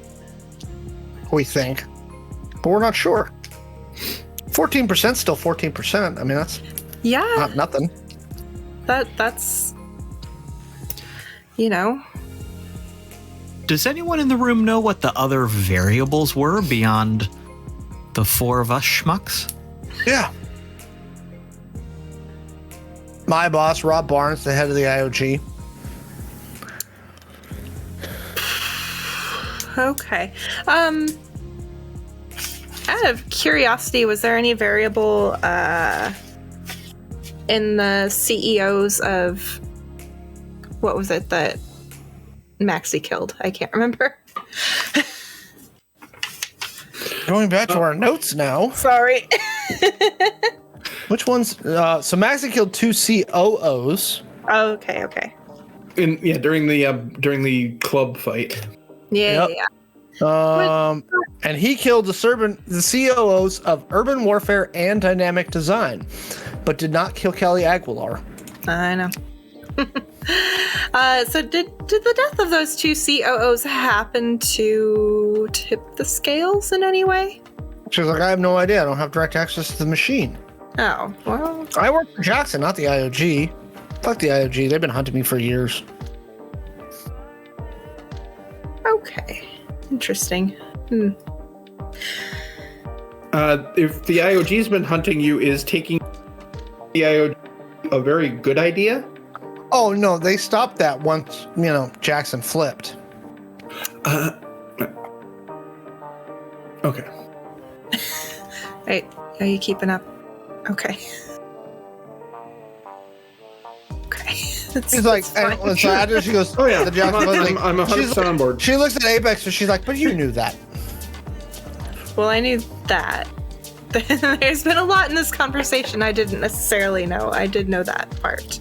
We think. But we're not sure. 14% still 14%. I mean, that's not nothing. that's Does anyone in the room know what the other variables were beyond the four of us schmucks? Yeah. My boss, Rob Barnes, the head of the IOG. okay. Out of curiosity, was there any variable in the CEOs of what was it that Maxi killed? I can't remember. Going back to our notes now. Sorry. Which ones? So Maxi killed 2 COOs. Oh, okay. During the club fight. Yeah. And he killed the COOs of Urban Warfare and Dynamic Design, but did not kill Kelly Aguilar. I know. So did the death of those 2 COOs happen to tip the scales in any way? She's like, I have no idea. I don't have direct access to the machine. Oh, well. I work for Jackson, not the IOG. Fuck the IOG. They've been hunting me for years. Okay. Interesting. If the IOG's been hunting you, is taking the IOG a very good idea? Oh, no. They stopped that once, Jackson flipped. Okay. Wait, are you keeping up? Okay. Okay. She's like, and so after she goes, Oh yeah, the Jackson I'm 100% on board. She looks at Apex and she's like, but you knew that. Well, I knew that. There's been a lot in this conversation I didn't necessarily know. I did know that part.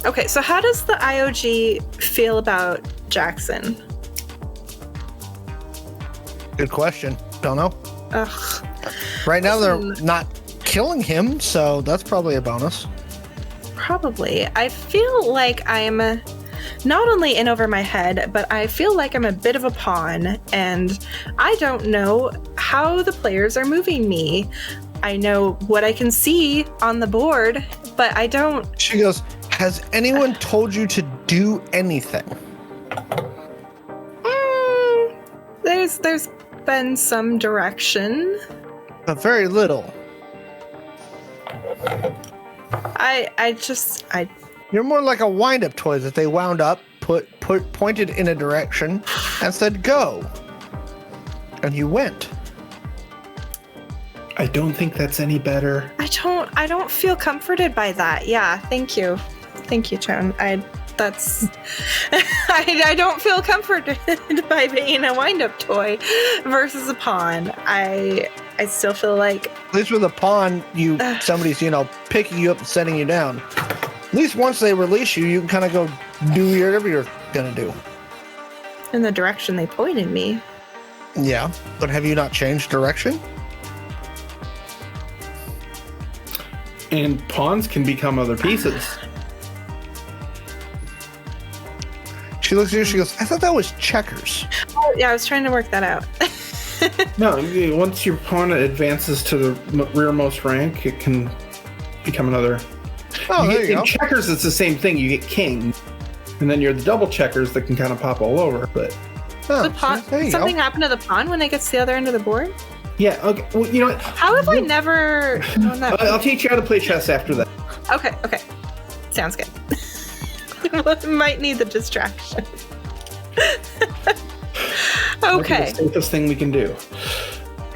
Okay, so how does the IOG feel about Jackson? Good question. Don't know. Ugh. Right now they're not killing him, so that's probably a bonus. Probably. I feel like I'm not only in over my head, but I feel like I'm a bit of a pawn, and I don't know how the players are moving me. I know what I can see on the board, but I don't. She goes, has anyone told you to do anything? There's been some direction. But very little. You're more like a wind-up toy that they wound up, pointed in a direction, and said go. And you went. I don't think that's any better. I don't feel comforted by that. Yeah, thank you. Thank you, Shawn. I don't feel comforted by being a wind-up toy versus a pawn. I still feel like, at least with a pawn, somebody's picking you up and setting you down. At least once they release you, you can kind of go do whatever you're gonna do. in the direction they pointed me. Yeah, but have you not changed direction? And pawns can become other pieces. She looks at you, she goes, I thought that was checkers. Oh, yeah, I was trying to work that out. No, once your pawn advances to the rearmost rank, it can become another. Oh, there you in go. checkers, it's the same thing. You get king, and then you're the double checkers that can kind of pop all over. But Oh, The pawn, there you something go. happened to the pawn when it gets to the other end of the board? yeah, okay. Well, you know what? How have I never known that? I'll teach you how to play chess after that. Okay. Sounds good. Might need the distraction. Okay. That's the safest thing we can do.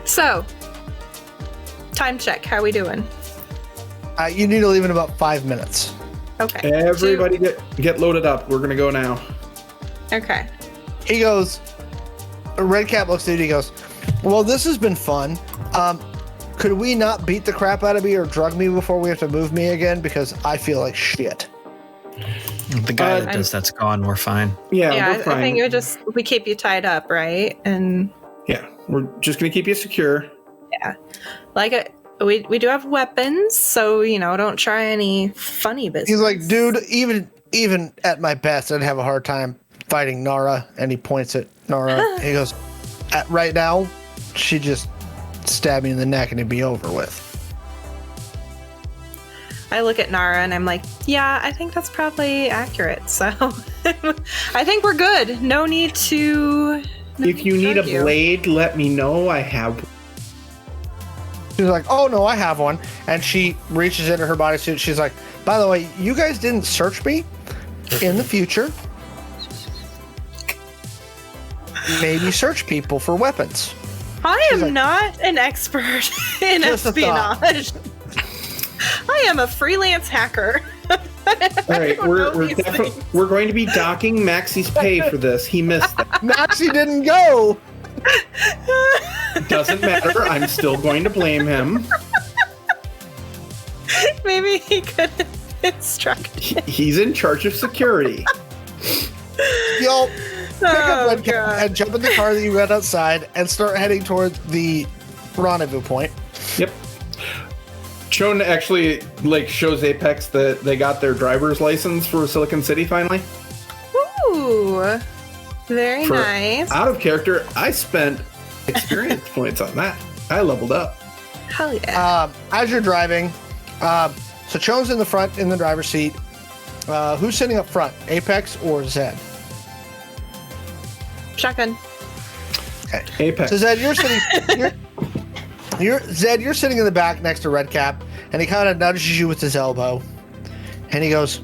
So, time check. How we doing? You need to leave in about 5 minutes. Okay. Everybody get loaded up. We're gonna go now. Okay. He goes, Redcap looks at you, he goes, well, this has been fun. Could we not beat the crap out of me or drug me before we have to move me again? Because I feel like shit. The guy that does that's gone. We're fine. Yeah, we're fine. I think we keep you tied up, right? And Yeah, we're just gonna keep you secure. we do have weapons, so don't try any funny business. He's like, dude, even at my best, I'd have a hard time fighting Nara. And he points at Nara. He goes, right now, she just stabbed me in the neck and it'd be over with. I look at Nara and I'm like, yeah, I think that's probably accurate. So I think we're good. No need to. If you need a drug you. blade, let me know. I have. She's like, oh no, I have one. And she reaches into her bodysuit. She's like, by the way, you guys didn't search me. In the future, maybe search people for weapons. I am like, not an expert in Just a thought. espionage. I am a freelance hacker. All right, we're going to be docking Maxi's pay for this. He missed that. Maxi didn't go. Doesn't matter. I'm still going to blame him. Maybe he could have instructed. He's in charge of security. Y'all pick up Redcap God. and jump in the car that you got outside and start heading toward the rendezvous point. Yep. Shawn actually shows Apex that they got their driver's license for Silicon City finally. Ooh, very For nice. Out of character, I spent experience points on that. I leveled up. Hell yeah. As you're driving, so Chon's in the front in the driver's seat. Who's sitting up front, Apex or Zed? Shotgun. Okay. Apex. So Zed, you're sitting in the back next to Redcap, and he kind of nudges you with his elbow, and he goes,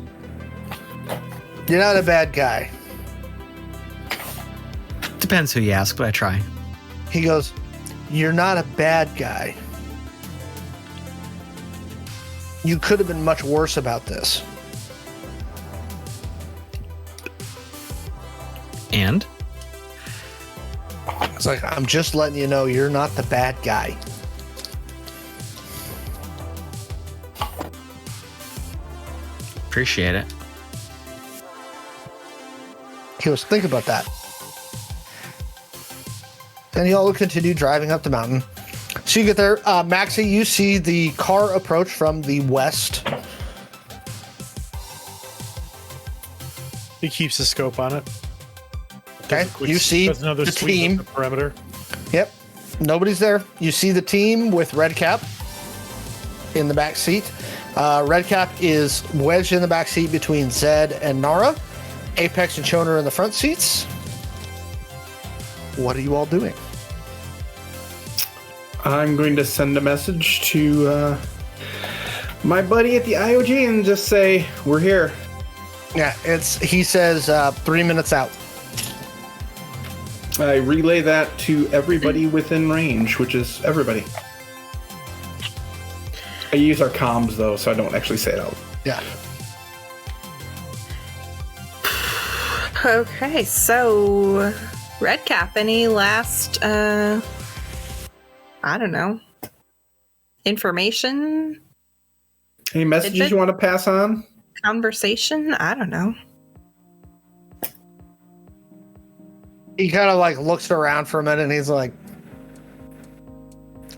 "You're not a bad guy." Depends who you ask, but I try. He goes, "You're not a bad guy. You could have been much worse about this." And? It's like, "I'm just letting you know you're not the bad guy." Appreciate it. He goes, "Think about that." And you all continue driving up the mountain. So you get there. Maxi, you see the car approach from the west. He keeps the scope on it. Okay, you see Does another the sweep team. of the perimeter. Yep, nobody's there. You see the team with Redcap in the back seat. Redcap is wedged in the back seat between Zed and Nara. Apex and Shawn are in the front seats. What are you all doing? I'm going to send a message to my buddy at the IOG and just say, we're here. Yeah, he says 3 minutes out. I relay that to everybody within range, which is everybody. I use our comms, though, so I don't actually say it out. Yeah. Okay, so Redcap, any last, I don't know, information? Any messages you want to pass on? Conversation? I don't know. He kind of like looks around for a minute and he's like,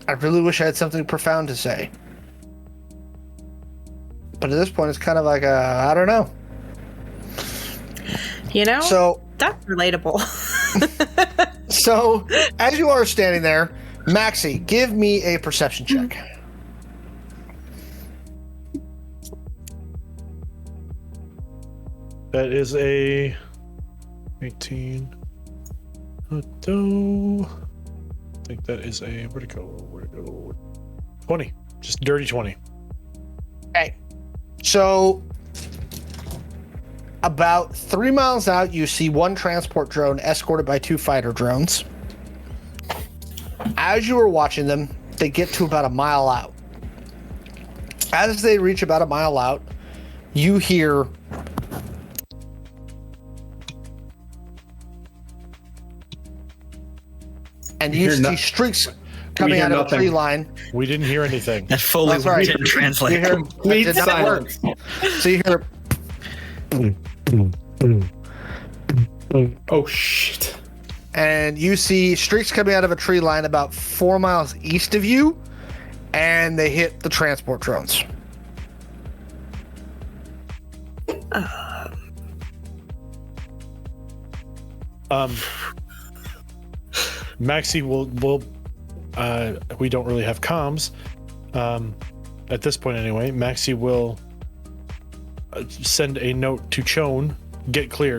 "I really wish I had something profound to say. But at this point, it's kind of like, I don't know." You know, So, that's relatable. so as you are standing there, Maxi, give me a perception check. That is a 18. I think that is a where'd it go? 20. Just dirty 20. Okay. So about 3 miles out, you see one transport drone escorted by 2 fighter drones. As you are watching them, they get to about a mile out. As they reach about a mile out, you hear and you see streaks coming out of a tree line. We didn't hear anything. That fully That's right. didn't translate. You hear Complete it did not work. silence. So you hear, Oh, shit. and you see streaks coming out of a tree line about 4 miles east of you, and they hit the transport drones. Maxi will we don't really have comms at this point anyway. Maxi will send a note to Shawn, get clear,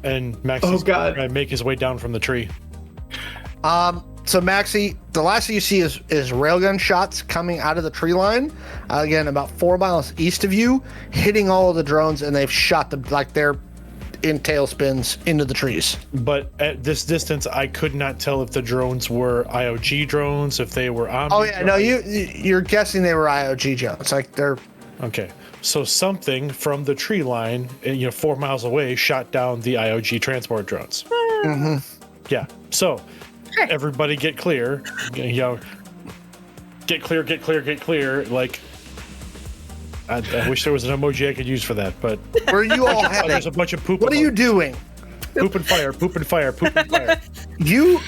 and Maxi's gonna make his way down from the tree. So Maxi, the last thing you see is railgun shots coming out of the tree line, again about 4 miles east of you, hitting all of the drones, and they've shot them like they're in tailspins into the trees. But at this distance, I could not tell if the drones were IOG drones, if they were Omni. Oh yeah, no, you're guessing they were IOG drones. Like they're okay. So something from the tree line, 4 miles away, shot down the IOG transport drones. Mm-hmm. Yeah. So everybody get clear. Get clear. Like, I wish there was an emoji I could use for that, but where are you all heading? There's a bunch of poop. What are you doing? Poop and fire. You,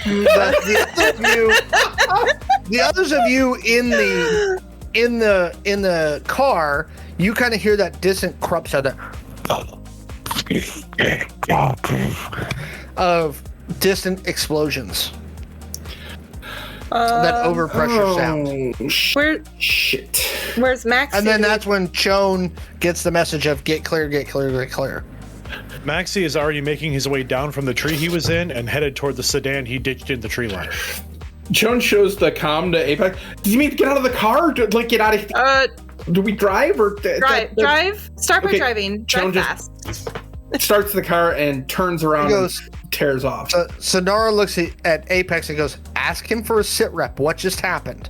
the others of you in the car, you kind of hear that distant crup sound of distant explosions. That overpressure sound. Shit. Where's Maxi? And then that's when Shawn gets the message of get clear. Maxi is already making his way down from the tree he was in and headed toward the sedan he ditched in the tree line. Shawn shows the comm to Apex. Do you mean to get out of the car? Or get out of here? Do we drive or drive? Start by driving. Drive Shawn fast. starts the car and turns around and tears off. So Nara looks at Apex and goes, ask him for a sit rep. What just happened?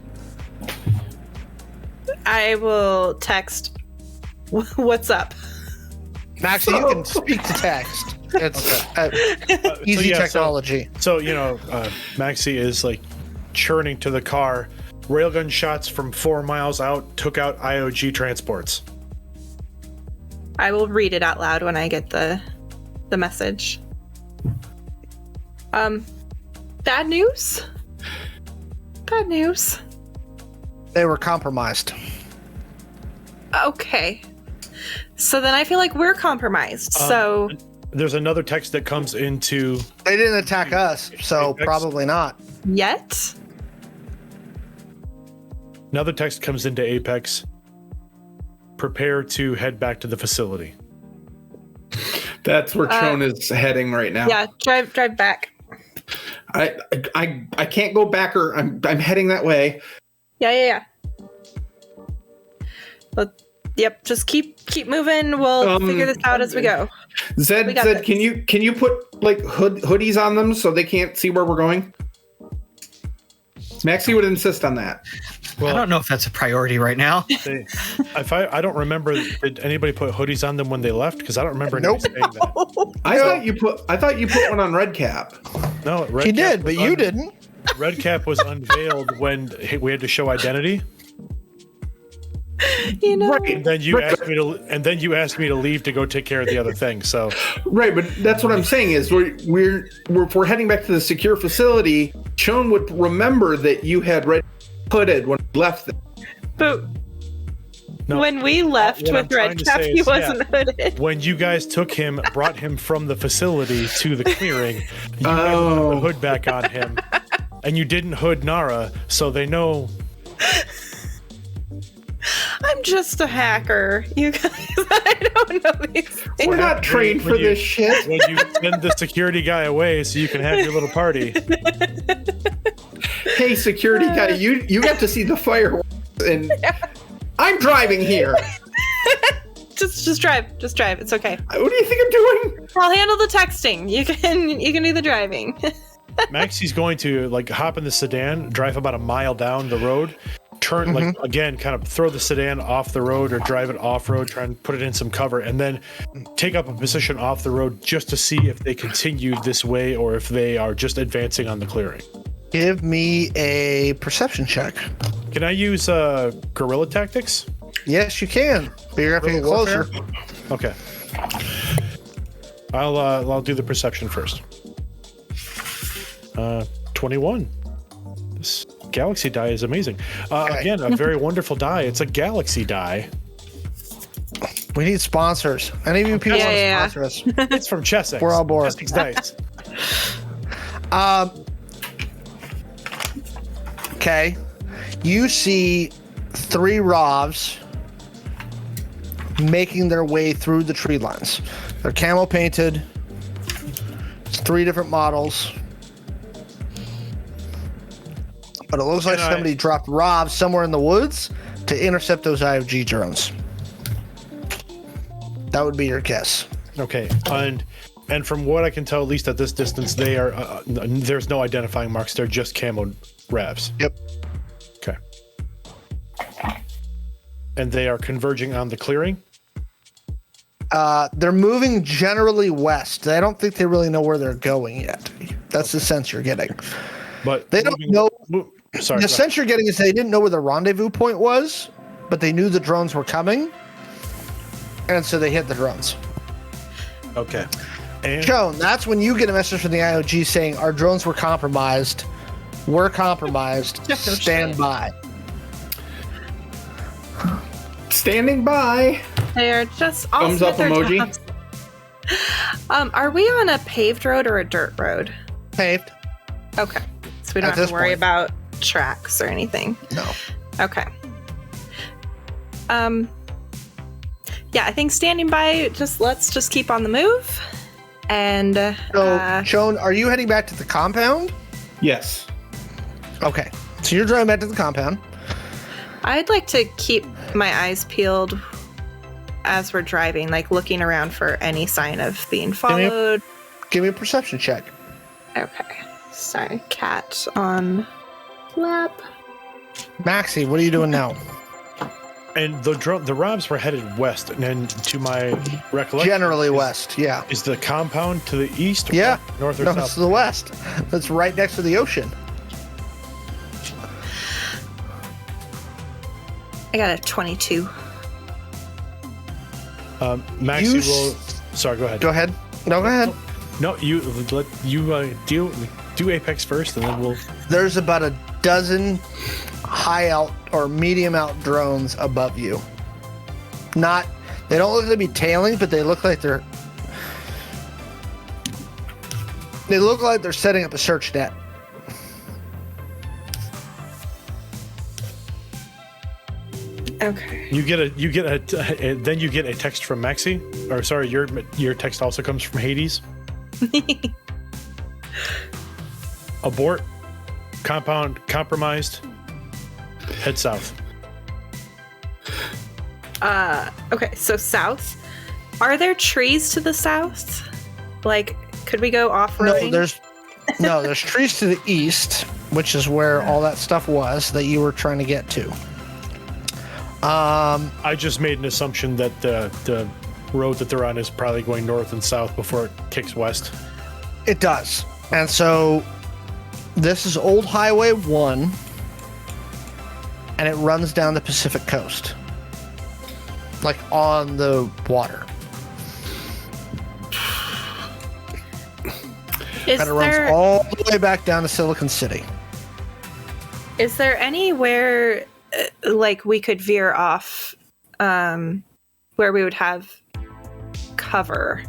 I will text, what's up? Maxi, you can speak to text. It's easy technology. So, Maxi is like churning to the car. Railgun shots from 4 miles out took out IOG transports. I will read it out loud when I get the message. Bad news? Bad news. They were compromised. Okay. So then I feel like we're compromised. So there's another text that comes into... They didn't attack us, so Apex? Probably not. Yet? Another text comes into Apex. Prepare to head back to the facility. That's where Shawn is heading right now. Yeah, drive back. I can't go back, or I'm heading that way. Yeah. Yep, just keep moving. We'll figure this out as we go. Zed said, can you put like hoodies on them so they can't see where we're going? Maxi would insist on that. Well, I don't know if that's a priority right now. I don't remember, did anybody put hoodies on them when they left? Because I don't remember anybody saying that. I thought you put one on Redcap. No, he did, but you didn't. Redcap was unveiled when we had to show identity. Right. And then you asked me to leave to go take care of the other thing. So right, but that's what I'm saying is we're heading back to the secure facility. Shawn would remember that you had red hooded when we left them. But when we left with Redcap, he wasn't hooded. When you guys brought him from the facility to the clearing, you had the hood back on him, and you didn't hood Nara, so they know. I'm just a hacker. You guys, I don't know these things. We're not trained for this shit. When you send the security guy away so you can have your little party. Hey, security guy, you got to see the fireworks, and I'm driving here. Just drive. It's okay. What do you think I'm doing? I'll handle the texting. You can do the driving. Maxi's going to hop in the sedan, drive about a mile down the road, turn kind of throw the sedan off the road or drive it off road, try and put it in some cover, and then take up a position off the road just to see if they continue this way or if they are just advancing on the clearing. Give me a perception check. Can I use guerrilla tactics? Yes, you can. But you're gonna have to get closer. Okay. I'll do the perception first. 21. This galaxy die is amazing. Again, a very wonderful die. It's a galaxy die. We need sponsors. Any of you people want to sponsor us? It's from Chessex. We're on board. Chessex dice. Okay. You see 3 Ravs making their way through the tree lines. They're camo painted. It's 3 different models. But it looks like somebody dropped Ravs somewhere in the woods to intercept those IOG drones. That would be your guess. Okay. And from what I can tell, at least at this distance, they are there's no identifying marks. They're just camo Ravs. Yep. Okay. And they are converging on the clearing? They're moving generally west. I don't think they really know where they're going yet. That's the sense you're getting. But they don't know. The sense you're getting is they didn't know where the rendezvous point was, but they knew the drones were coming, and so they hit the drones. Okay. And Shawn, that's when you get a message from the IOG saying our drones were compromised. We're compromised. Stand by. Standing by. They are just all thumbs up emoji. Jobs. Are we on a paved road or a dirt road? Paved. Okay. So we don't have to worry about tracks or anything. No. Okay. Yeah, I think standing by, let's just keep on the move. And so, Shawn, are you heading back to the compound? Yes. Okay. So you're driving back to the compound. I'd like to keep my eyes peeled as we're driving, like looking around for any sign of being followed? Give me a perception check. Okay. Sorry, cat on lap. Maxi, what are you doing now? And the Robs were headed west, and then to my recollection, Generally west, yeah. Is the compound to the east? Yeah. North or No, south? it's to the west. That's right next to the ocean. I got a 22. Maxi will. Sorry, go ahead. Go ahead. No, go ahead. No, do Apex first, and then we'll. There's about a dozen high alt or medium alt drones above you. They don't look to be tailing, but they look like they're setting up a search net. Okay. Then you get a text from Maxi, or sorry, your text also comes from Hades. Abort. Compound compromised. Head south. Okay, so south. Are there trees to the south? Like, could we go off-roading? There's trees to the east, which is where all that stuff was that you were trying to get to. I just made an assumption that the road that they're on is probably going north and south before it kicks west. It does. And so this is Old Highway 1, and it runs down the Pacific coast, like on the water. And it runs all the way back down to Silicon City. Is there anywhere like we could veer off where we would have cover?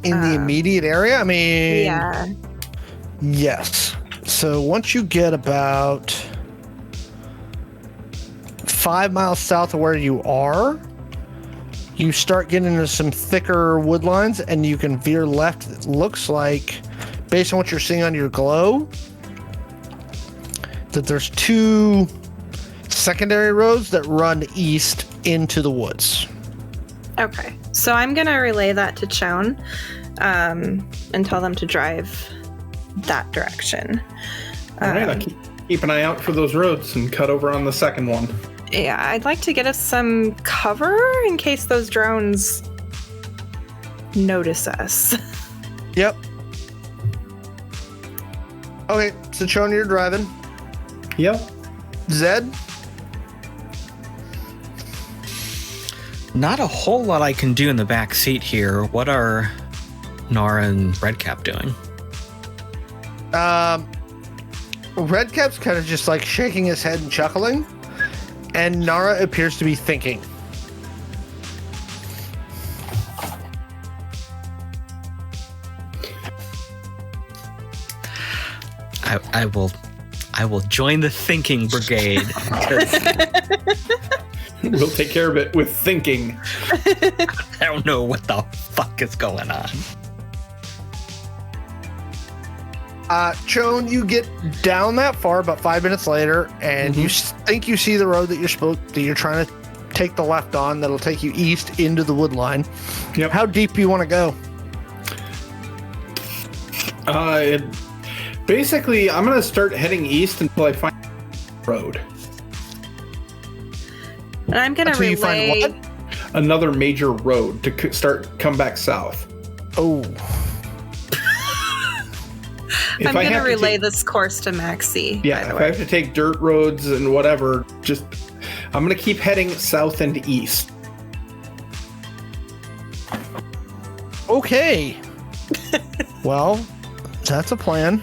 In the immediate area? I mean, yeah. Yes. So once you get about 5 miles south of where you are, you start getting into some thicker wood lines, and you can veer left. It looks like, based on what you're seeing on your glow, that there's 2 secondary roads that run east into the woods. Okay. So I'm going to relay that to Shawn and tell them to drive that direction. All right, I'll keep an eye out for those roads and cut over on the second one. Yeah, I'd like to get us some cover in case those drones notice us. Yep. Okay, so Shawn, you're driving. Yep. Zed? Not a whole lot I can do in the back seat here. What are Nara and Redcap doing? Redcap's kind of just like shaking his head and chuckling, and Nara appears to be thinking. I will join the thinking brigade. We'll take care of it with thinking. I don't know what the fuck is going on. Shawn, you get down that far about 5 minutes later, and you think you see the road that you're trying to take the left on. That'll take you east into the wood line. Yep. How deep do you want to go? Basically, I'm gonna start heading east until I find a road. And I'm going to Until you relay... find what? Another major road to come back south. Oh. I'm going to relay this course to Maxi. Yeah, if I have to take dirt roads and whatever, I'm going to keep heading south and east. Okay. Well, that's a plan.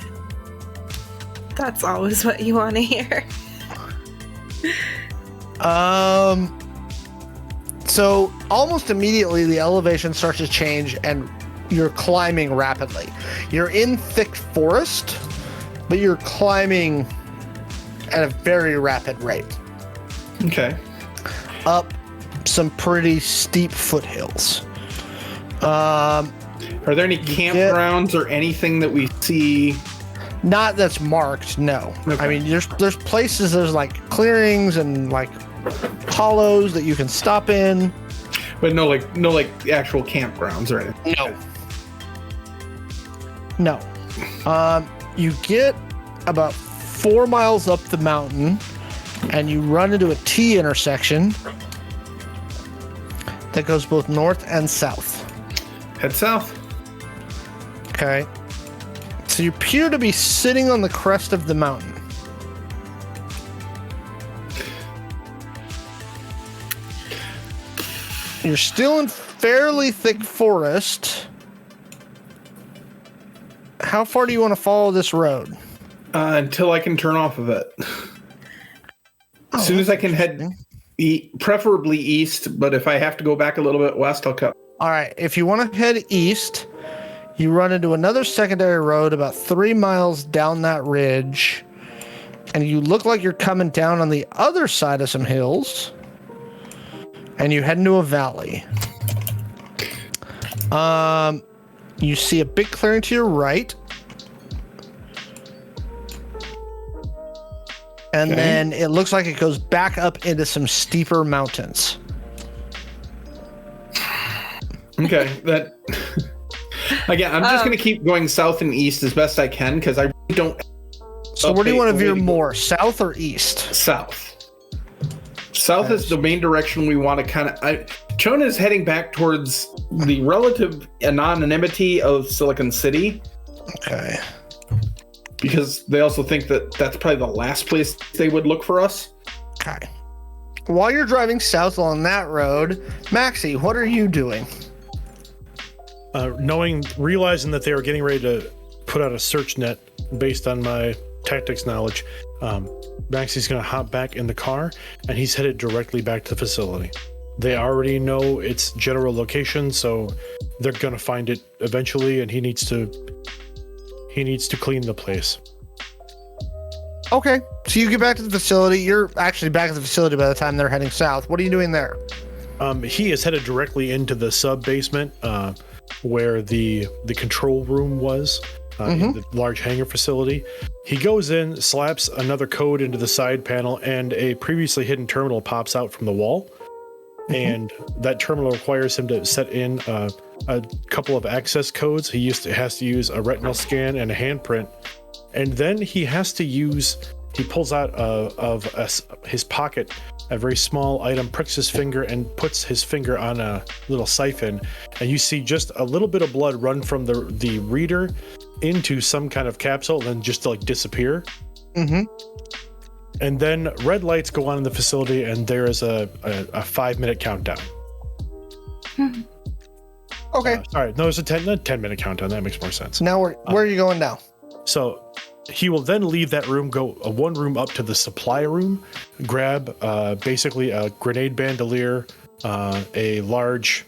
That's always what you want to hear. So almost immediately the elevation starts to change and you're climbing rapidly. You're in thick forest, but you're climbing at a very rapid rate. Okay. Up some pretty steep foothills. Are there any campgrounds or anything that we see? Not that's marked, no. Okay. I mean, there's places, there's like clearings and like hollows that you can stop in. But no actual campgrounds or anything. No. You get about 4 miles up the mountain, and you run into a T intersection that goes both north and south. Head south. Okay. So you appear to be sitting on the crest of the mountain. You're still in fairly thick forest. How far do you want to follow this road? Until I can turn off of it. As soon as I can head preferably east, but if I have to go back a little bit west, I'll cut. All right. If you want to head east, you run into another secondary road about 3 miles down that ridge, and you look like you're coming down on the other side of some hills, and you head into a valley. You see a big clearing to your right, and then it looks like it goes back up into some steeper mountains. Okay, that. Again, I'm just going to keep going south and east as best I can because I really don't. So where do you want to veer more, south or east? South. South is the main direction we want to kind of. Chona is heading back towards the relative anonymity of Silicon City. Okay. Because they also think that that's probably the last place they would look for us. Okay. While you're driving south along that road, Maxi, what are you doing? Realizing that they were getting ready to put out a search net based on my tactics knowledge, Maxi's going to hop back in the car, and he's headed directly back to the facility. They already know its general location, so they're going to find it eventually, and he needs to clean the place. Okay, so you get back to the facility. You're actually back at the facility by the time they're heading south. What are you doing there? He is headed directly into the sub-basement, where the control room was, in the large hangar facility. He goes in, slaps another code into the side panel, and a previously hidden terminal pops out from the wall. And that terminal requires him to set in a couple of access codes. He has to use a retinal scan and a handprint, and then he pulls out of his pocket a very small item, pricks his finger, and puts his finger on a little siphon, and you see just a little bit of blood run from the reader into some kind of capsule, and then just like disappear. And then red lights go on in the facility, and there is a 5-minute countdown. Okay. Sorry, no, it's a 10-minute countdown. That makes more sense. Now where are you going now? So he will then leave that room, go one room up to the supply room, grab basically a grenade bandolier, a large,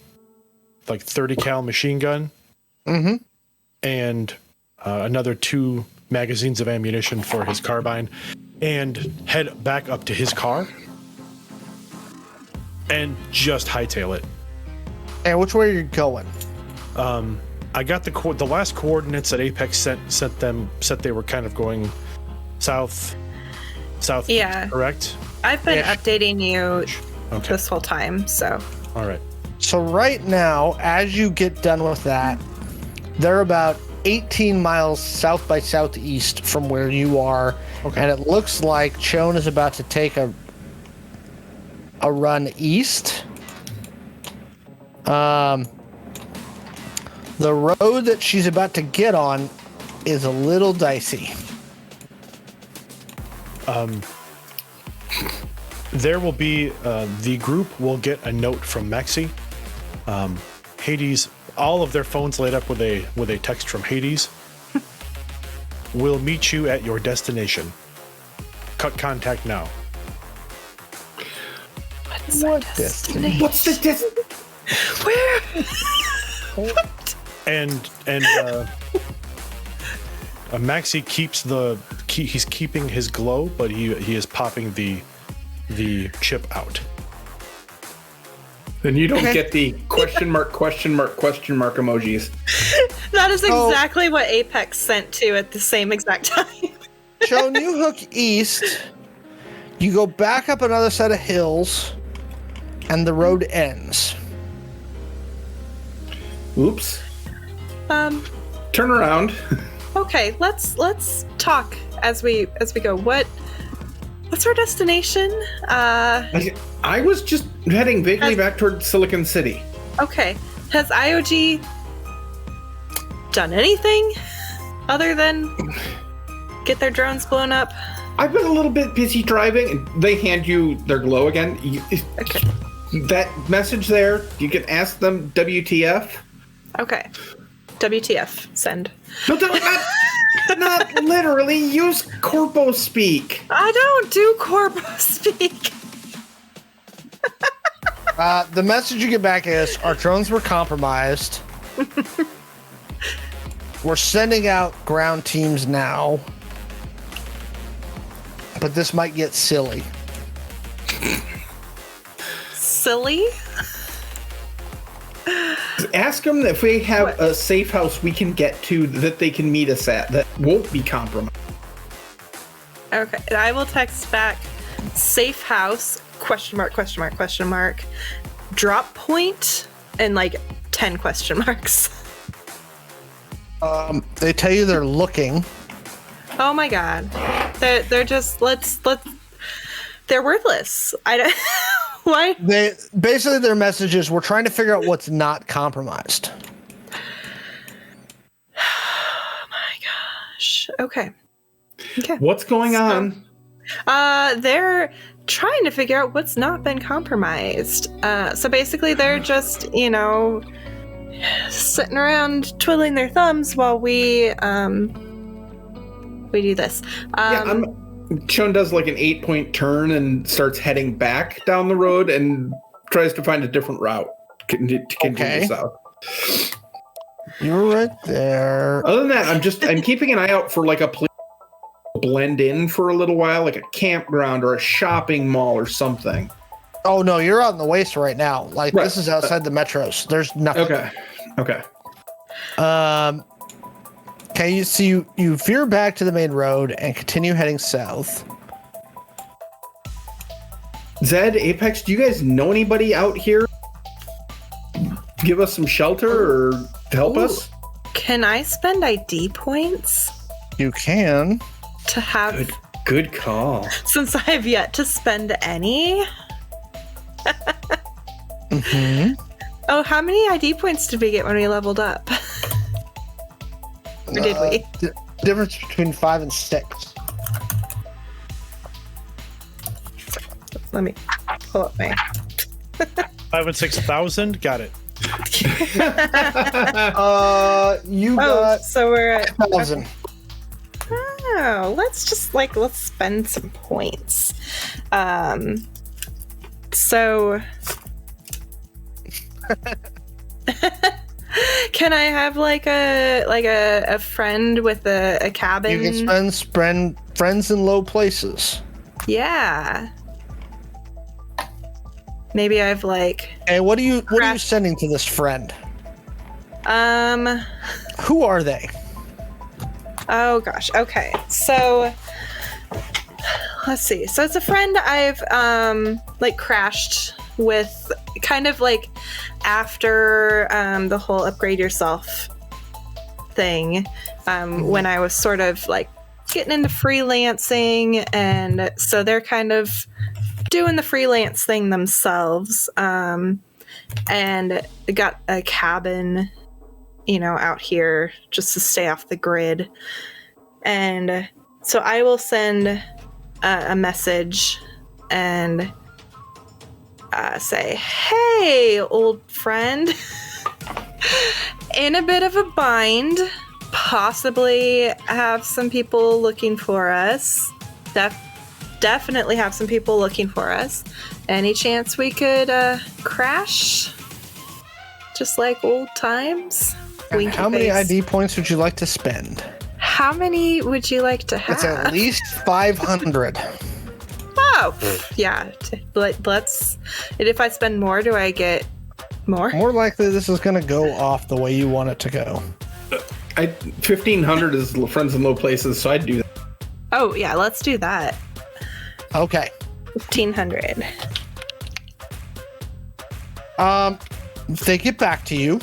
like 30 cal machine gun, and another 2 magazines of ammunition for his carbine, and head back up to his car and just hightail it. And which way are you going? I got the last coordinates that Apex sent they were kind of going south. Yeah. Correct? I've been updating you this whole time, so. All right. So right now, as you get done with that, they're about 18 miles south by southeast from where you are, and it looks like Chone is about to take a run east. The road that she's about to get on is a little dicey. There will be the group will get a note from Maxi. Hades, all of their phones light up with a text from Hades. We'll meet you at your destination. Cut contact now. What destination? What's the Where? And Maxi keeps he's keeping his glow, but he is popping the chip out. Then you don't get the question mark emojis. That is exactly what Apex sent to at the same exact time. Chone, you hook east. You go back up another set of hills, and the road ends. Oops. Um. Turn around. Okay. Let's talk as we go. What's our destination? I was just heading vaguely back toward Silicon City. Okay. Has IOG done anything other than get their drones blown up? I've been a little bit busy driving. They hand you their glow again. Okay. That message there, you can ask them WTF. Okay. WTF. Send. No, not literally. Use corpo speak. I don't do corpo speak. The message you get back is, our drones were compromised. We're sending out ground teams now. But this might get silly. Silly? Ask them if we have a safe house we can get to that they can meet us at that won't be compromised. Okay, and I will text back safe house question mark drop point and like 10 question marks. They tell you they're looking. Oh my god. They're just they're worthless. I don't why? They basically, their message is, we're trying to figure out what's not compromised. Oh my gosh. Okay. What's going on? They're trying to figure out what's not been compromised. So basically they're just, sitting around twiddling their thumbs while we do this. Shawn does like an 8-point turn and starts heading back down the road and tries to find a different route to continue south. You're right there. Other than that, I'm keeping an eye out for like a place to blend in for a little while, like a campground or a shopping mall or something. Oh no, you're out in the waste right now. Like Right. This is outside the metros. There's nothing. Okay. Okay, you veer back to the main road and continue heading south. Zed, Apex, do you guys know anybody out here? Give us some shelter or help us? Can I spend ID points You can. to have Good call. since I have yet to spend any? Mm-hmm. Oh, how many ID points did we get when we leveled up? Or did we? Difference between 5 and 6. Let me pull up my. 5 and 6,000. Got it. You got So we're at 1,000. Oh, let's spend some points. So can I have like a friend with a cabin? You can spend friends in low places. Yeah. Maybe I've like. Hey, what are you sending to this friend? Who are they? Oh gosh. Okay. So let's see. So it's a friend I've like crashed with, kind of like after the whole upgrade yourself thing, when I was sort of like getting into freelancing, and so they're kind of doing the freelance thing themselves, and got a cabin, out here just to stay off the grid. And so I will send a message and say, hey, old friend, in a bit of a bind, possibly have some people looking for us. Definitely have some people looking for us. Any chance we could crash? Just like old times? Winky How many face. ID points would you like to spend? How many would you like to have? It's at least 500. Oh, yeah. Let's. And if I spend more, do I get more? More likely this is going to go off the way you want it to go. 1,500 is friends in low places, so I'd do that. Oh, yeah, let's do that. Okay. 1,500. They get back to you,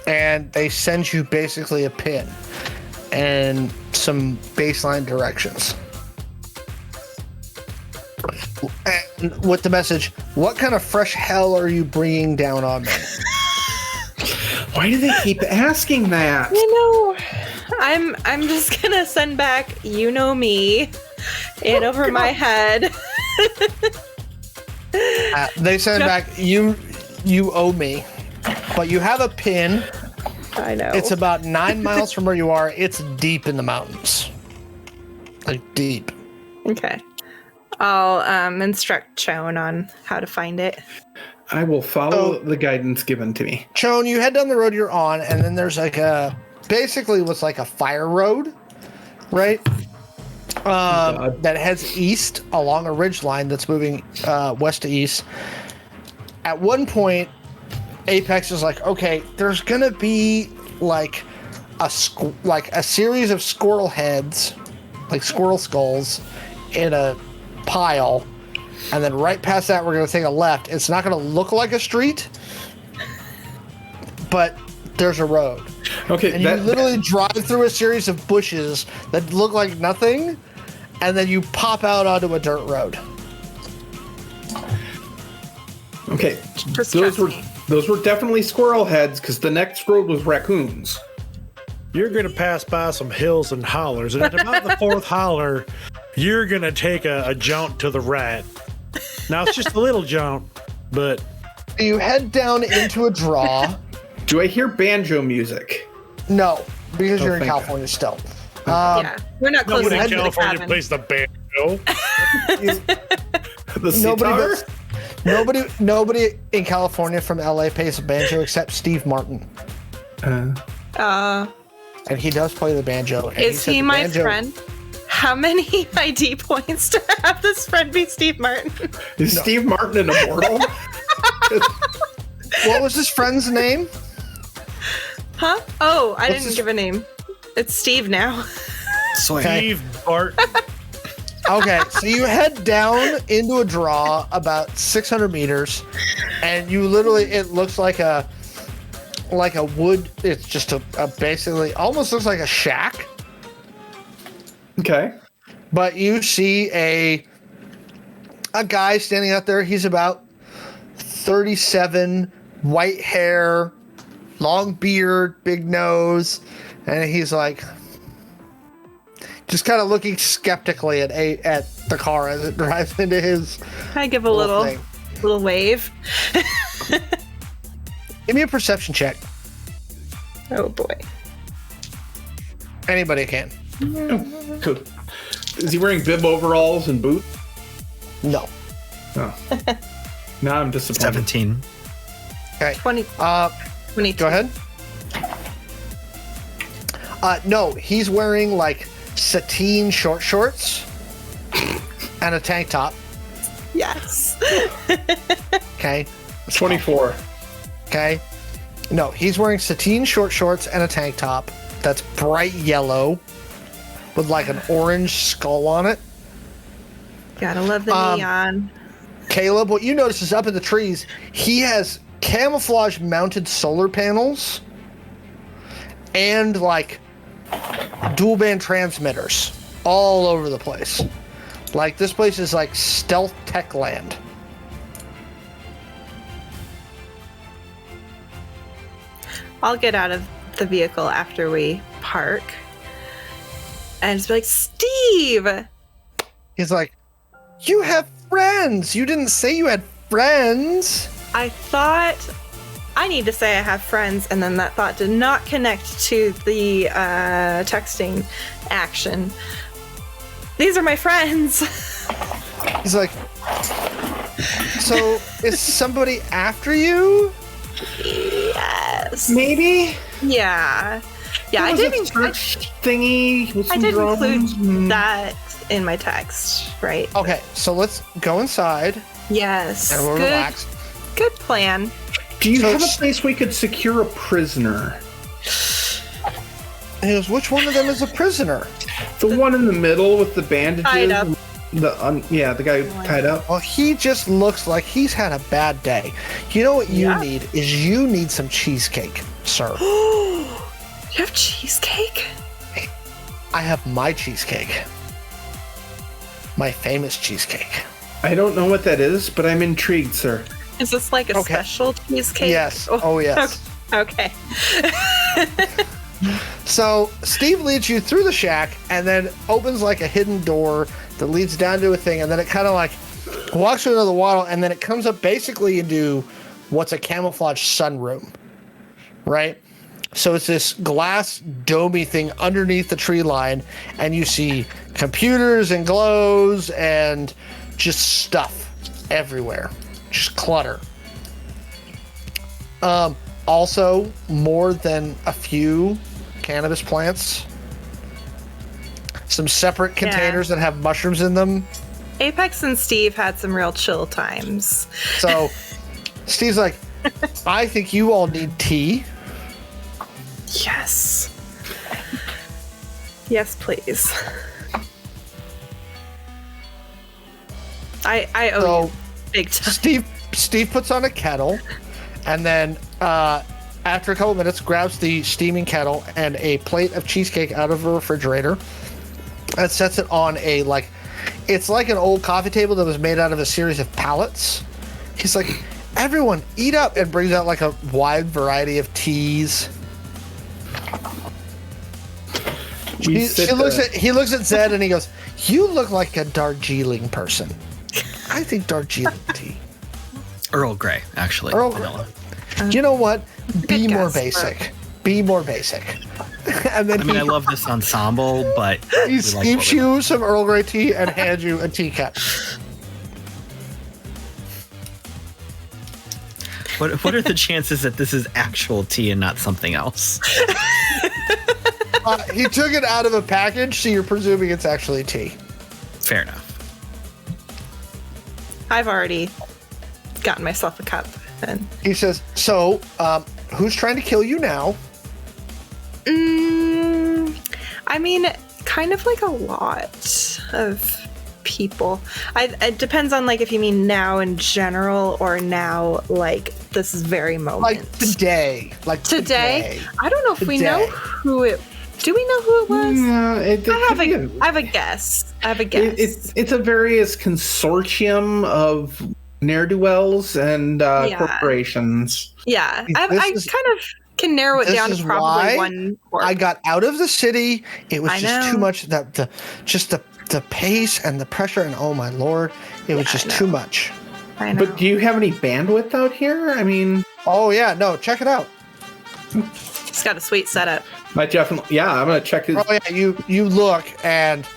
and they send you basically a pin and some baseline directions. And with the message, what kind of fresh hell are you bringing down on me? Why do they keep asking that? I'm just gonna send back you know me and over my head. They send back you owe me, but you have a pin. I know. It's about 9 miles from where you are. It's deep in the mountains, like deep. Okay. I'll instruct Shawn on how to find it. I will follow the guidance given to me. Shawn, you head down the road you're on, and then there's like basically what's like a fire road, right? That heads east along a ridge line that's moving west to east. At one point, Apex is like, okay, there's gonna be like a series of squirrel heads, like squirrel skulls, in a pile, and then right past that we're going to take a left. It's not going to look like a street, but there's a road. Okay, and you literally drive through a series of bushes that look like nothing, and then you pop out onto a dirt road. Okay, Just trust me. those were definitely squirrel heads, because the next road was raccoons. You're going to pass by some hills and hollers, and at about the fourth holler, you're going to take a jaunt to the right. Now, it's just a little jaunt, but... You head down into a draw. Do I hear banjo music? No, because you're in thank California still. Yeah, we're not close Nobody enough in to the California cabin. plays the banjo. The sitar? Nobody in California from LA plays the banjo except Steve Martin. Uh, And he does play the banjo. And Is said he the my banjo- friend? How many ID points to have this friend be Steve Martin? is Steve Martin an immortal? What was his friend's name? Huh? Oh, I didn't his- give a name. It's Steve now. Steve Barton. Okay, so you head down into a draw about 600 meters, and you literally, it looks like a wood, it's just a basically, almost looks like a shack. Okay. But you see a guy standing out there. He's about 37, white hair, long beard, big nose, and he's like just kind of looking skeptically at the car as it drives into his. I give a little thing. wave. Give me a perception check. Oh boy. Anybody can. Cool. Is he wearing bib overalls and boots? No. Oh. Now I'm disappointed. 17. Okay. 20. 22. Go ahead. No, he's wearing like sateen short shorts and a tank top. Yes. Okay. 24. Okay. No, he's wearing sateen short shorts and a tank top that's bright yellow with like an orange skull on it. Gotta love the neon. Caleb, what you notice is up in the trees, he has camouflage mounted solar panels and like dual band transmitters all over the place. Like this place is like stealth tech land. I'll get out of the vehicle after we park and just be like, Steve! He's like, you have friends. You didn't say you had friends. I thought I need to say I have friends, and then that thought did not connect to the texting action. These are my friends. He's like, so is somebody after you? Yes. Maybe? Yeah. Yeah, I There did was a church thingy with I some did drums. include that in my text, right? Okay, so let's go inside Yes. and we'll relax. Good plan. Do you So have a it's- place we could secure a prisoner? And he goes, which one of them is a prisoner? The one in the middle with the bandages. Tied up. The guy tied up. Well, he just looks like he's had a bad day. You know what you need is you need some cheesecake, sir. You have cheesecake? I have my cheesecake. My famous cheesecake. I don't know what that is, but I'm intrigued, sir. Is this like a special cheesecake? Yes. Oh, yes. Okay. So Steve leads you through the shack and then opens like a hidden door that leads down to a thing, and then it kind of like walks through another wall, and then it comes up basically into what's a camouflage sunroom, right? So it's this glass domey thing underneath the tree line, and you see computers and glows and just stuff everywhere, just clutter. Also, more than a few cannabis plants, some separate containers that have mushrooms in them. Apex and Steve had some real chill times. So Steve's like, I think you all need tea. Yes. Yes, please. I owe you big time. Steve puts on a kettle, and then after a couple minutes grabs the steaming kettle and a plate of cheesecake out of a refrigerator and sets it on it's like an old coffee table that was made out of a series of pallets. He's like, everyone eat up, and brings out like a wide variety of teas. He looks at Zed and he goes, you look like a Darjeeling person. I think Darjeeling tea. Earl Grey, actually. Earl Grey. You know what? Be more basic. Be more basic. And then I love this ensemble, but he scoops you some Earl Grey tea and hands you a teacup. What are the chances that this is actual tea and not something else? He took it out of a package, so you're presuming it's actually tea. Fair enough. I've already gotten myself a cup. And he says, so, who's trying to kill you now? Kind of like a lot of people. It depends on if you mean now in general or now this is very moment. Like today. Today? I don't know if we know who it. Do we know who it was? No, I have a guess. It's a various consortium of ne'er-do-wells and corporations. Yeah, I kind of can narrow it down to probably one. I got out of the city. It was just too much. The pace and the pressure, and oh my lord, it was just too much. I know. But do you have any bandwidth out here? Oh yeah, no, check it out. It's got a sweet setup. I'm gonna check it. Oh yeah, you look, and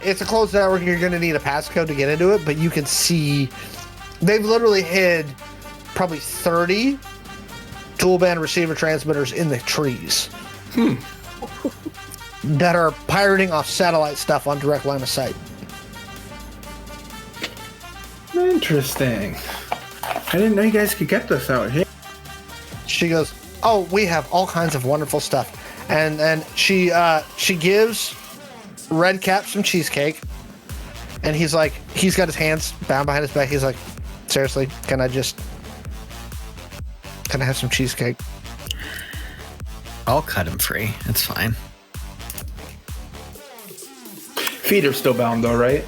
it's a closed network. You're gonna need a passcode to get into it, but you can see they've literally hid probably 30 dual band receiver transmitters in the trees that are pirating off satellite stuff on direct line of sight. Interesting. I didn't know you guys could get this out here. She goes, oh, we have all kinds of wonderful stuff. And she gives Red Cap some cheesecake. And he's got his hands bound behind his back. He's like, seriously, can I have some cheesecake? I'll cut him free. It's fine. Feet are still bound though, right?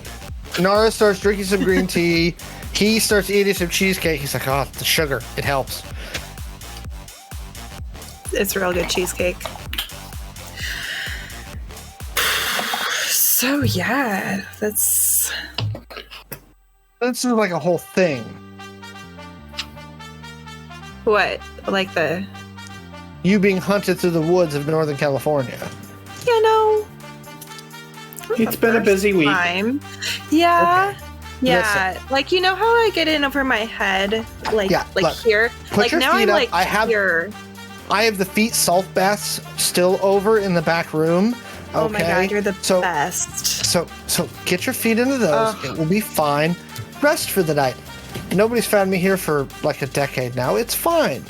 Nara starts drinking some green tea. He starts eating some cheesecake. He's like, oh, the sugar, it helps. It's real good cheesecake. So yeah, this is like a whole thing. What? You being hunted through the woods of Northern California. It's been a busy week. Yeah. Okay. Yeah. Listen. You know how I get in over my head? Look, here? Put your now feet I'm up. here. I have the feet salt baths still over in the back room. Okay? Oh my god, you're the best. So get your feet into those. It will be fine. Rest for the night. Nobody's found me here for a decade now. It's fine.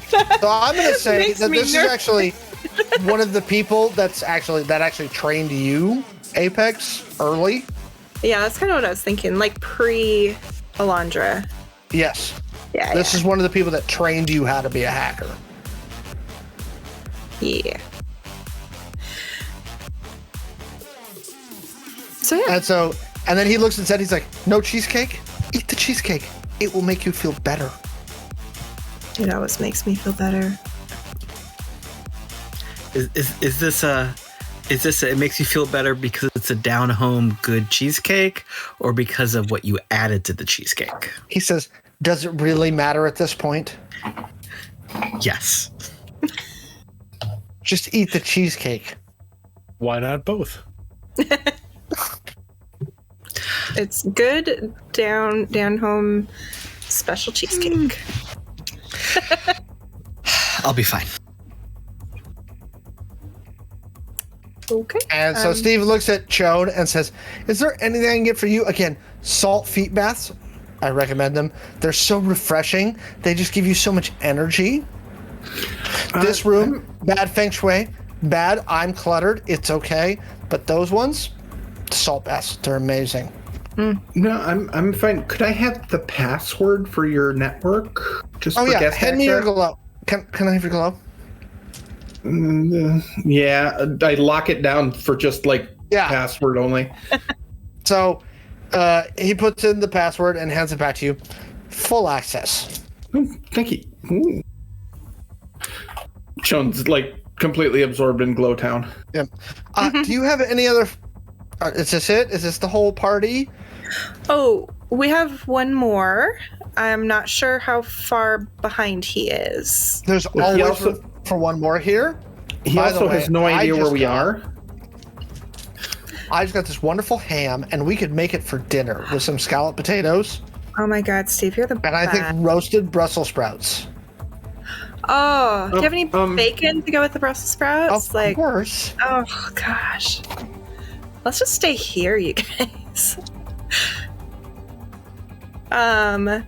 So I'm going to say that this is actually one of the people that actually trained you, Apex, early. Yeah, that's kind of what I was thinking. Like pre-Alondra. Yes. Yeah. This is one of the people that trained you how to be a hacker. Yeah. So yeah. And then he looks and said, he's like, no cheesecake? Eat the cheesecake. It will make you feel better. It always makes me feel better. Is this it makes you feel better because it's a down home good cheesecake, or because of what you added to the cheesecake? He says, does it really matter at this point? Yes. Just eat the cheesecake. Why not both? It's good down home special cheesecake. I'll be fine. Okay. And so Steve looks at Chode and says, is there anything I can get for you? Again, salt feet baths. I recommend them. They're so refreshing. They just give you so much energy. This room, bad feng shui. Bad, I'm cluttered. It's okay. But those ones, salt baths, they're amazing. No, I'm fine. Could I have the password for your network? Just for guest hand me your access? glow. Can I have your glow? Yeah, I lock it down for just password only. So he puts in the password and hands it back to you. Full access. Oh, thank you. Ooh. Shawn's completely absorbed in Glowtown. Yeah. Do you have any other? Is this it? Is this the whole party? Oh, we have one more. I'm not sure how far behind he is. There's always room for one more here. He also has no idea where we are. I just got this wonderful ham, and we could make it for dinner with some scalloped potatoes. Oh my God, Steve, you're the best. And I think roasted Brussels sprouts. Oh, do you have any bacon to go with the Brussels sprouts? Of course. Oh gosh. Let's just stay here, you guys. Do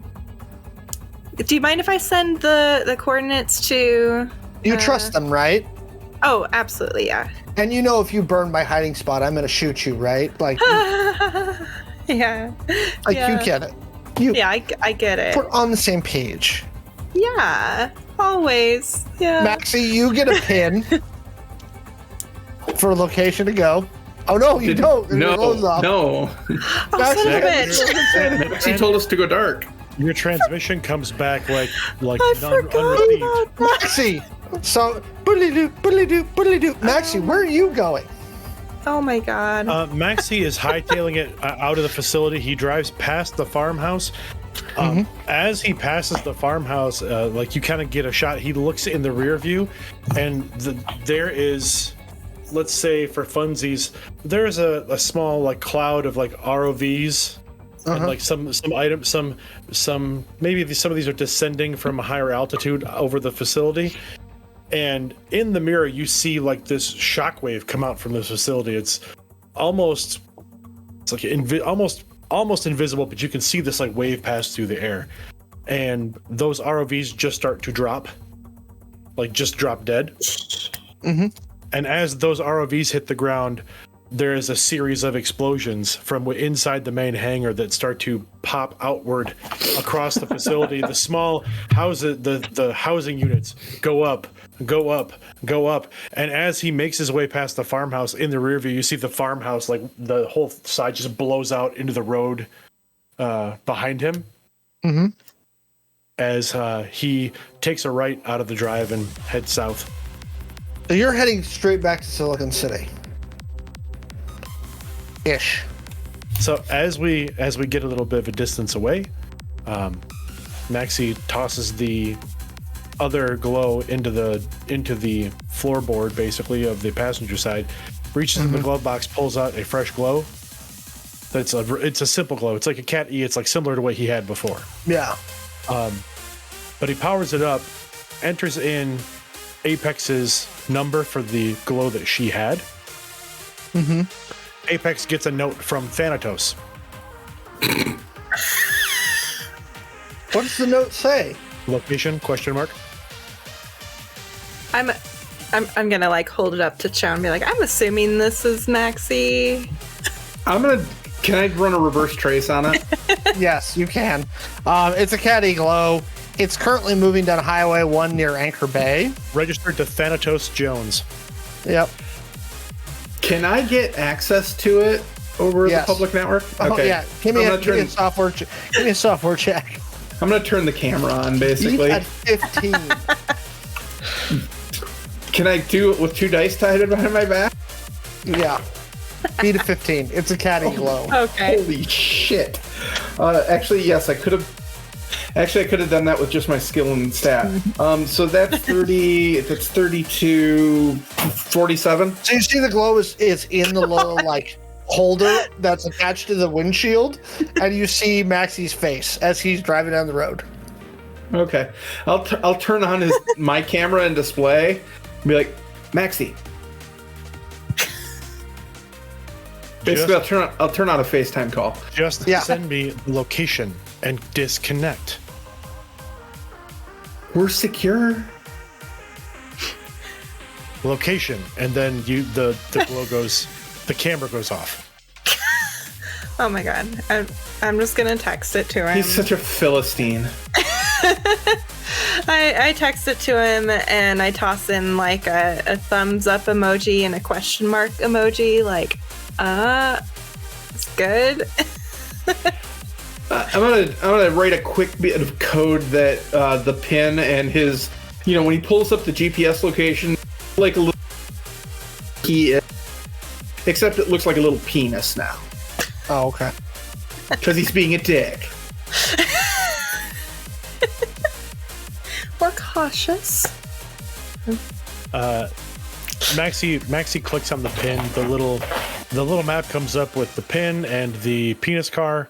you mind if I send the coordinates to? You trust them, right? Oh, absolutely, yeah. And you know if you burn my hiding spot, I'm gonna shoot you, right? Yeah. You get it. I get it. We're on the same page. Yeah, always. Yeah. Maxi, you get a pin for a location to go. Oh no, you don't. No. Oh, son of a bitch. Maxi told us to go dark. Your transmission comes back like I forgot unreceived. about that. Maxi. So, boodly-doo. Maxi, where are you going? Oh my God. Maxi is hightailing it out of the facility. He drives past the farmhouse. As he passes the farmhouse, you kind of get a shot. He looks in the rear view, and there is, let's say for funsies, there's a small cloud of ROVs. And some items, some maybe some of these are descending from a higher altitude over the facility. And in the mirror, you see this shockwave come out from this facility. It's almost almost invisible, but you can see this wave pass through the air. And those ROVs just start to drop, just drop dead. And as those ROVs hit the ground, there is a series of explosions from inside the main hangar that start to pop outward across the facility. The small houses, the housing units go up. And as he makes his way past the farmhouse, in the rear view, you see the farmhouse, the whole side just blows out into the road behind him. As he takes a right out of the drive and heads south. So you're heading straight back to Silicon City. Ish. So as we get a little bit of a distance away, Maxi tosses the other glow into the floorboard, basically, of the passenger side, reaches in the glove box, pulls out a fresh glow. It's a simple glow. It's like a Cat E. It's similar to what he had before. Yeah. But he powers it up, enters in Apex's number for the glow that she had. Apex gets a note from Thanatos. What does the note say? Location? ? I'm I'm gonna like hold it up to Chow and be like, I'm assuming this is Maxi. Can I run a reverse trace on it? Yes, you can. It's a Caddy Glow. It's currently moving down Highway 1 near Anchor Bay. Registered to Thanatos Jones. Yep. Can I get access to it over the public network? Okay. Okay. Yeah. Give me a software check. I'm going to turn the camera on, basically. You had 15. Can I do it with 2 dice tied behind my back? Yeah. Beat a 15. It's a Caddy Glow. Okay. Holy shit. Actually, yes, I could have done that with just my skill and stat. So that's 30, that's 32, 47. So you see the glow is in the little like holder that's attached to the windshield, and you see Maxi's face as he's driving down the road. Okay. I'll turn on my camera and display and be like, Maxi. Basically, I'll turn on a FaceTime call. Just send me the location and disconnect. We're secure. Location, and then the glow goes, the camera goes off. Oh my god. I'm just gonna text it to him. He's such a Philistine. I text it to him and I toss in like a thumbs up emoji and a question mark emoji, like, it's good. I'm gonna write a quick bit of code that the pin and his, when he pulls up the GPS location, like a little key, except it looks like a little penis now. Oh, okay. Because he's being a dick. We're cautious. Maxi clicks on the pin. The little map comes up with the pin and the penis car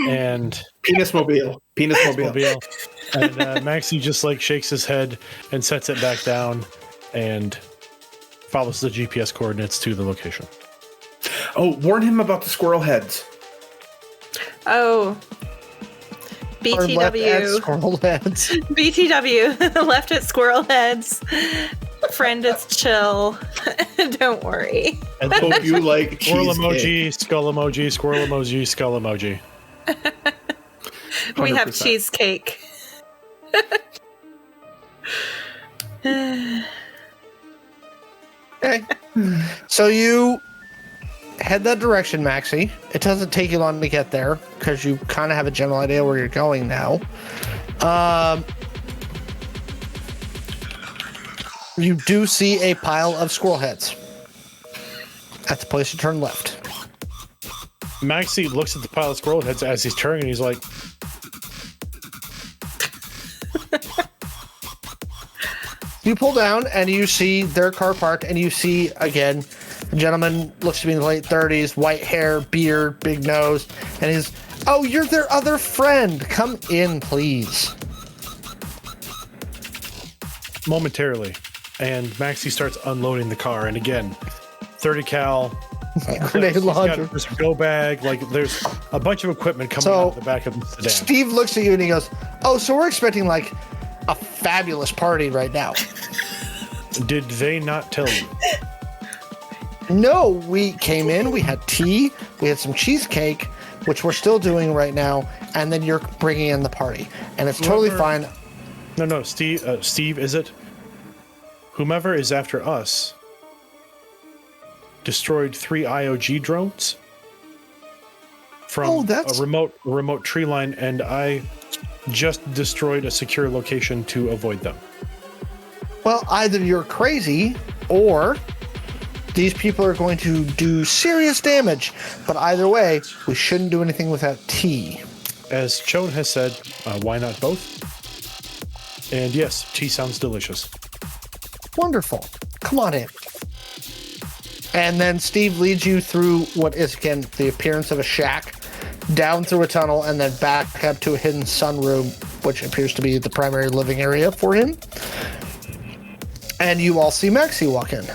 and penis mobile. And Maxi just like shakes his head and sets it back down and follows the GPS coordinates to the location. Oh, warn him about the squirrel heads. Oh. BTW. Squirrel heads. BTW. Left at squirrel heads. Friend, it's chill. Don't worry. And hope you like squirrel emoji, skull emoji, squirrel emoji, skull emoji. We have cheesecake. Okay. So you head that direction, Maxi. It doesn't take you long to get there because you kind of have a general idea where you're going now. You do see a pile of squirrel heads. That's the place to turn left. Maxi looks at the pile of squirrel heads as he's turning and he's like, you pull down and you see their car parked, and you see again a gentleman, looks to be in the late 30s, white hair, beard, big nose, and he's, oh, you're their other friend. Come in, please. momentarily. And Maxi starts unloading the car. And again, 30 cal. Grenade launcher. This go bag. Like there's a bunch of equipment coming out of the back of the sedan. Steve looks at you and he goes, oh, so we're expecting like a fabulous party right now. Did they not tell you? No, we came in, we had tea, we had some cheesecake, which we're still doing right now, and then you're bringing in the party. And it's totally fine. No, Steve, is it? Whomever is after us destroyed 3 IOG drones from a remote tree line, and I just destroyed a secure location to avoid them. Well, either you're crazy or these people are going to do serious damage. But either way, we shouldn't do anything without tea. As Chone has said, why not both? And yes, tea sounds delicious. Wonderful. Come on in. And then Steve leads you through what is, again, the appearance of a shack, down through a tunnel, and then back up to a hidden sunroom, which appears to be the primary living area for him. And you all see Maxi walk in.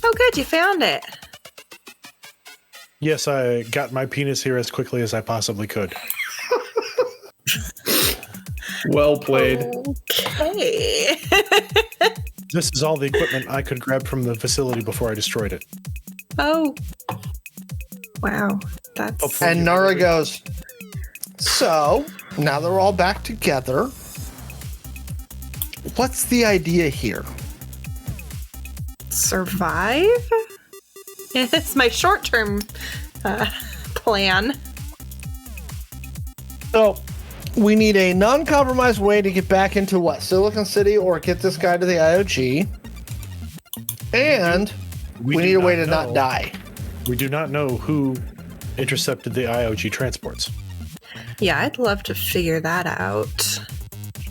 Oh, good, you found it. Yes, I got my penis here as quickly as I possibly could. Well played. Okay. This is all the equipment I could grab from the facility before I destroyed it. Oh. Wow. That's... And Nara goes, so, now that we're all back together, what's the idea here? Survive? It's my short-term plan. So, we need a non-compromised way to get back into what? Silicon City or get this guy to the IOG. And we need a way to not die. We do not know who intercepted the IOG transports. Yeah, I'd love to figure that out.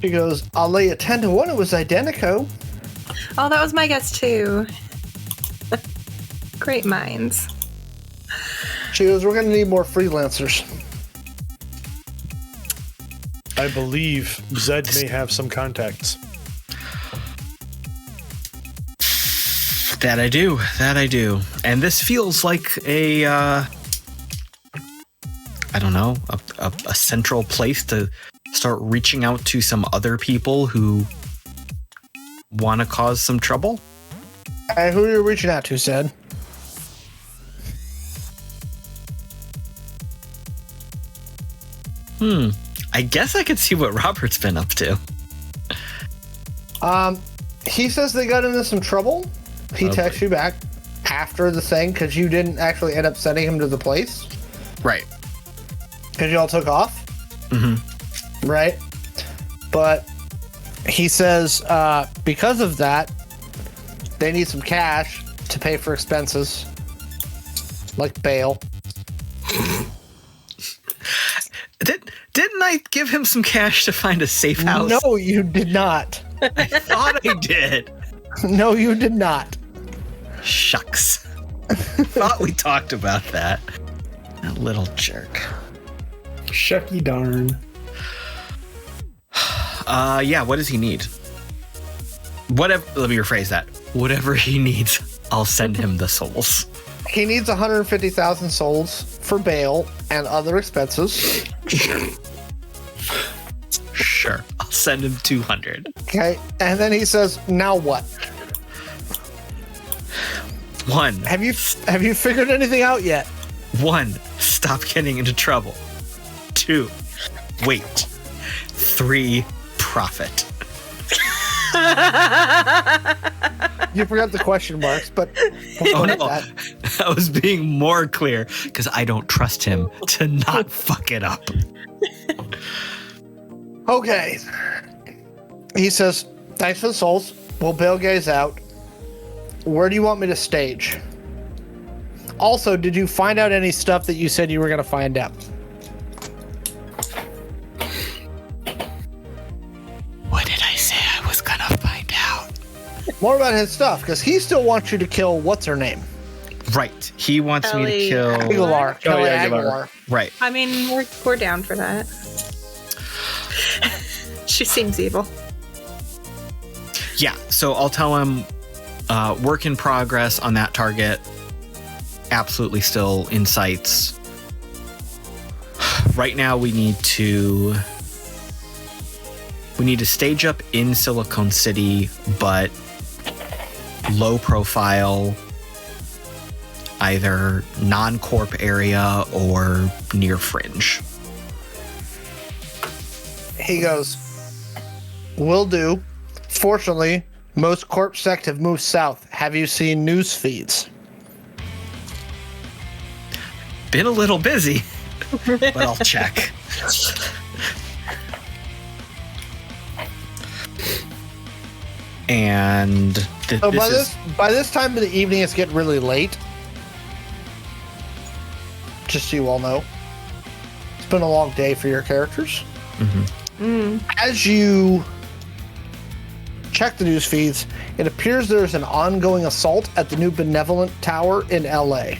She goes, I'll lay a 10 to 1. It was Identico. Oh, that was my guess too. Great minds. She goes, we're going to need more freelancers. I believe Zed may have some contacts. That I do. And this feels like a, I don't know, a central place to start reaching out to some other people who want to cause some trouble. Hey, who are you reaching out to, Zed? I guess I could see what Robert's been up to. He says they got into some trouble. He texts you back after the thing because you didn't actually end up sending him to the place. Right. Because you all took off. Mm-hmm. Right. But he says because of that, they need some cash to pay for expenses, like bail. Didn't I give him some cash to find a safe house? No, you did not. I thought I did. No, you did not. Shucks. Thought we talked about that. That little jerk. Shucky darn. Yeah, what does he need? Whatever, let me rephrase that. Whatever he needs, I'll send him the souls. He needs 150,000 souls for bail and other expenses. Sure. I'll send him 200. Okay. And then he says, now what? 1. Have you figured anything out yet? 1. Stop getting into trouble. 2. Wait. 3. Profit. You forgot the question marks, but Oh no, I was being more clear because I don't trust him to not fuck it up. Okay. He says, thanks for the souls. We'll bail guys out. Where do you want me to stage? Also, did you find out any stuff that you said you were going to find out? What did I say I was gonna find out? More about his stuff, because he still wants you to kill what's her name? Right. He wants me to kill Aguilar. Kelly Aguilar. Aguilar. Right. I mean, we're down for that. She seems evil. Yeah, so I'll tell him work in progress on that target. Absolutely still in sights. Right now we need to stage up in Silicon City, but low profile, either non-corp area or near fringe. He goes, will do. Fortunately, most corp sect have moved south. Have you seen news feeds? Been a little busy, but I'll check. And So by this time of the evening, it's getting really late. Just so you all know, it's been a long day for your characters. As you check the news feeds, it appears there's an ongoing assault at the new Benevolent Tower in LA.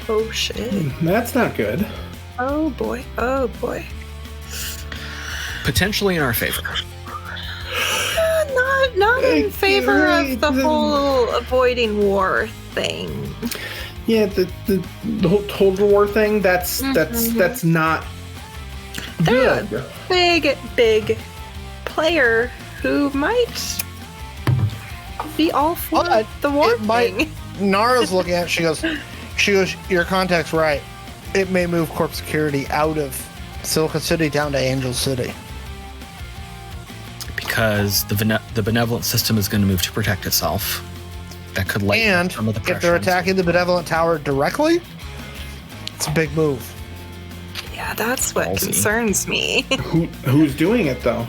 Oh shit. That's not good. Oh boy. Oh boy. potentially in our favor. Not in favor of the whole avoiding war thing. Yeah, the whole total war thing. That's not They're Good. a big player who might be all for But the war it might- thing. Nara's looking at it. She goes, your contact's right. It may move corp security out of Silicon City down to Angel City. Because the benevolent system is going to move to protect itself. That could lighten And some of the pressure. if they're attacking the Benevolent Tower directly, it's a big move. Yeah, that's what Ballsy. concerns me. Who's doing it though?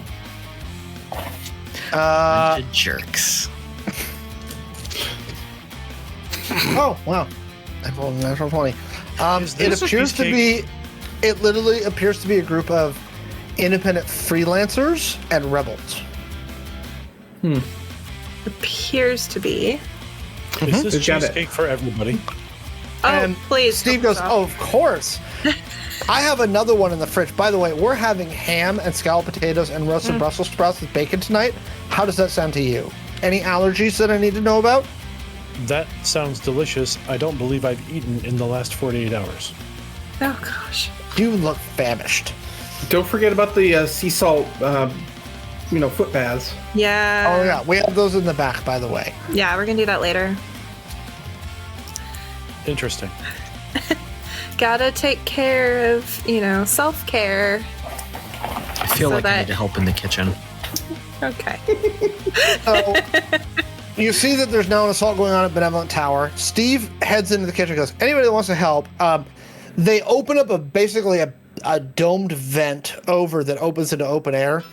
Bunch of jerks. Oh, wow. I rolled a natural 20. Is It this a appears to be, it literally appears to be a group of independent freelancers and rebels. Appears to be. Is this We've got it. cheesecake for everybody? Oh, And please. Steve don't goes, stop. oh, of course. I have another one in the fridge. By the way, we're having ham and scalloped potatoes and roasted Brussels sprouts with bacon tonight. How does that sound to you? Any allergies that I need to know about? That sounds delicious. I don't believe I've eaten in the last 48 hours. Oh, gosh. You look famished. Don't forget about the sea salt, foot baths. Yeah. Oh, yeah. We have those in the back, by the way. Yeah, we're going to do that later. Interesting. Gotta take care of, self-care. I feel So like I that- need to help in the kitchen. Okay. So you see that there's now an assault going on at Benevolent Tower. Steve heads into the kitchen and goes, anybody that wants to help, they open up basically a domed vent over that opens into open air,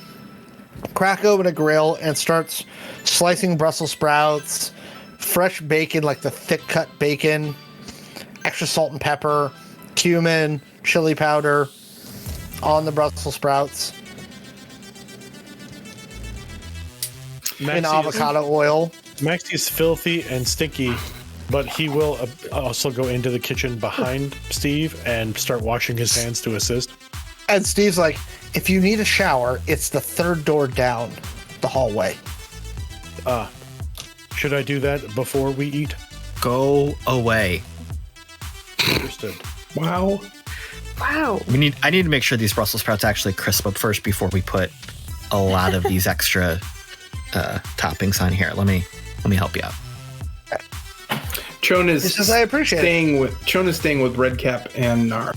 crack open a grill, and starts slicing Brussels sprouts, fresh bacon, like the thick cut bacon, extra salt and pepper, cumin, chili powder on the Brussels sprouts, and avocado oil. Maxi is filthy and stinky, but he will also go into the kitchen behind Steve and start washing his hands to assist. And Steve's like, if you need a shower, it's the third door down the hallway. Should I do that before we eat? Go away. Understood. Wow. Wow. I need to make sure these Brussels sprouts actually crisp up first before we put a lot of these extra toppings on here. Let me help you out. Chon is He says, I appreciate it. Chon is staying with Redcap and Nar.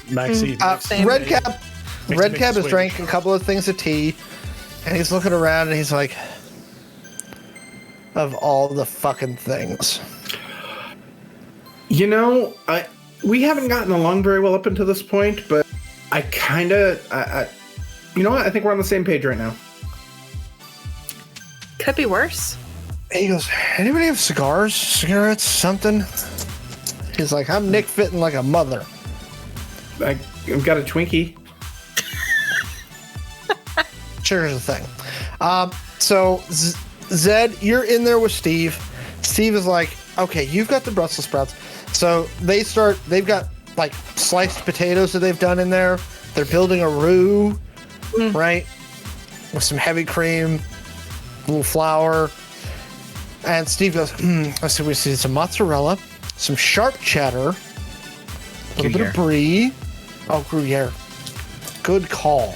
Maxi. Same. Redcap makes has his way drank to a couple of things of tea, and he's looking around and he's like, of all the fucking things. We haven't gotten along very well up until this point, but I you know what? I think we're on the same page right now. Could be worse. And he goes, anybody have cigars, cigarettes, something? He's like, I'm Nick fitting like a mother. I've got a Twinkie. Here's the thing. So Zed, you're in there with Steve. Steve is like, okay, you've got the Brussels sprouts. So they've got like sliced potatoes that they've done in there. They're building a roux, right? With some heavy cream, a little flour. And Steve goes, let's see, we see some mozzarella, some sharp cheddar, a little bit of brie. Oh, Gruyere. Good call.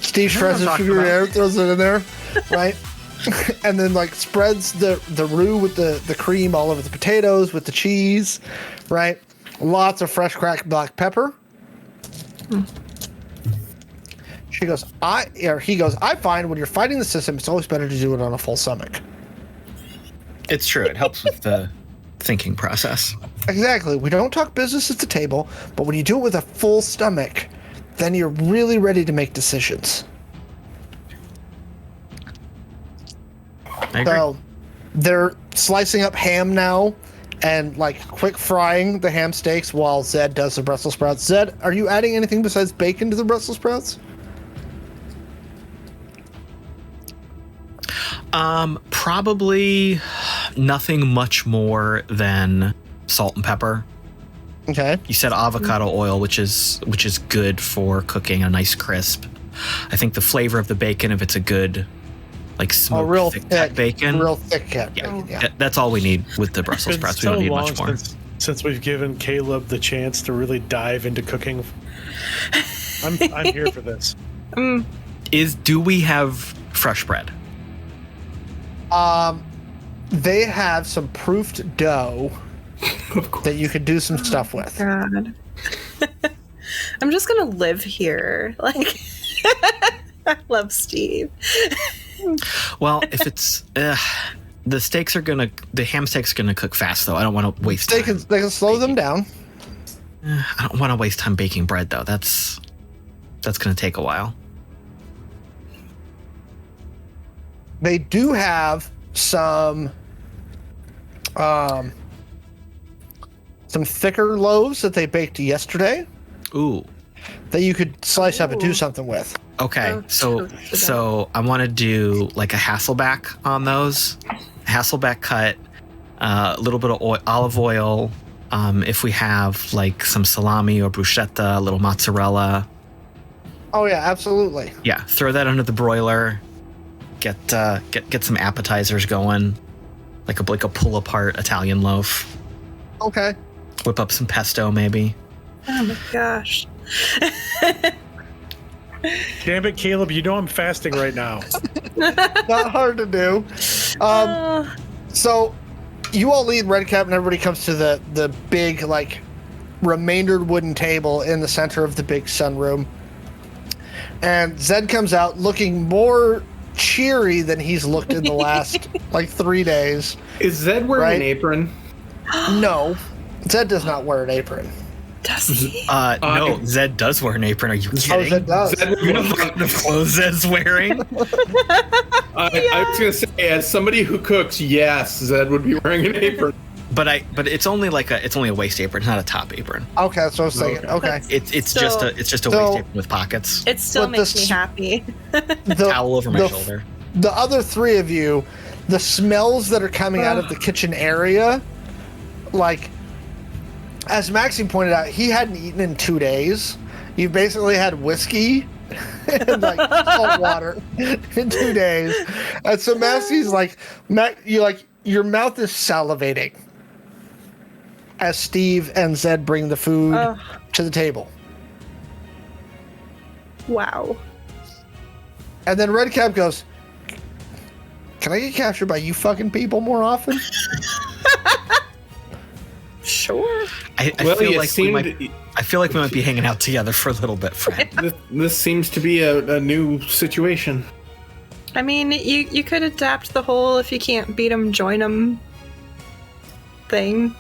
Steve shreds his Gruyere, throws it in there, right? And then like spreads the roux with the cream all over the potatoes with the cheese, right? Lots of fresh cracked black pepper. He goes, I find when you're fighting the system, it's always better to do it on a full stomach. It's true. It helps with the thinking process. Exactly. We don't talk business at the table, but when you do it with a full stomach, then you're really ready to make decisions. I agree. So they're slicing up ham now and like quick frying the ham steaks while Zed does the Brussels sprouts. Zed, are you adding anything besides bacon to the Brussels sprouts? Probably nothing much more than salt and pepper. Okay. You said avocado oil, which is good for cooking a nice crisp. I think the flavor of the bacon, if it's a good like smoked real thick thick bacon, real thick cat yeah, bacon. Yeah. that's all we need with the Brussels sprouts. We don't need much more. Since we've given Caleb the chance to really dive into cooking, I'm here for this. Do we have fresh bread? They have some proofed dough that you could do some stuff with. God. I'm just gonna live here. Like, I love Steve. Well, if it's the ham steak's gonna cook fast though. I don't want to waste They time. can slow them down. I don't want to waste time baking bread though. That's gonna take a while. They do have some thicker loaves that they baked yesterday Ooh. that you could slice up and do something with. Okay, so I want to do like a Hasselback on those. Hasselback cut, a little bit of olive oil. If we have like some salami or bruschetta, a little mozzarella. Oh yeah, absolutely. Yeah, throw that under the broiler. Get some appetizers going, like a pull apart Italian loaf. Okay. Whip up some pesto maybe. Oh my gosh. Damn it, Caleb! You know I'm fasting right now. Not hard to do. So you all leave Red Cap and everybody comes to the big, like, remaindered wooden table in the center of the big sunroom. And Zed comes out looking more cheery than he's looked in the last, like, 3 days. Is Zed wearing an apron? No. Zed does not wear an apron. Does he? No, Zed does wear an apron. Are you kidding? Oh, Zed does. Zed would You know the kind of clothes Zed's wearing? I was gonna say, as somebody who cooks, yes, Zed would be wearing an apron. But it's only a waist apron, not a top apron. Okay, that's what I was thinking. Okay. It's just a waist apron with pockets. It still But makes me happy. Towel over my shoulder. The other three of you, the smells that are coming out of the kitchen area, like, as Maxi pointed out, he hadn't eaten in 2 days. You've basically had whiskey and like salt water in 2 days. And so Maxi's like, your mouth is salivating as Steve and Zed bring the food to the table. Wow. And then Red Cap goes, "Can I get captured by you fucking people more often?" Sure. I feel like we might be hanging out together for a little bit, Fred. This seems to be a new situation. I mean, you could adapt the whole "if you can't beat 'em, join 'em" thing.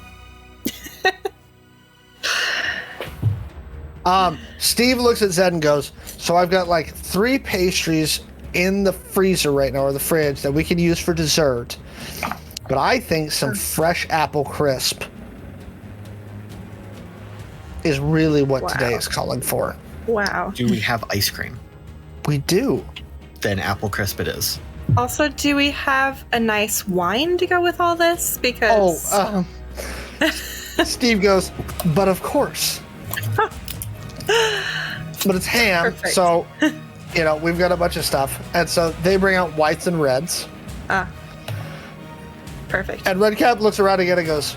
Steve looks at Zed and goes, "So I've got like 3 pastries in the freezer right now, or the fridge, that we can use for dessert. But I think some fresh apple crisp is really what today is calling for." Wow. Do we have ice cream? We do. Then apple crisp it is. Also, do we have a nice wine to go with all this? Because Steve goes, "But of course." But it's ham, Perfect. so we've got a bunch of stuff. And so they bring out whites and reds. Perfect. And Red Cap looks around again and goes,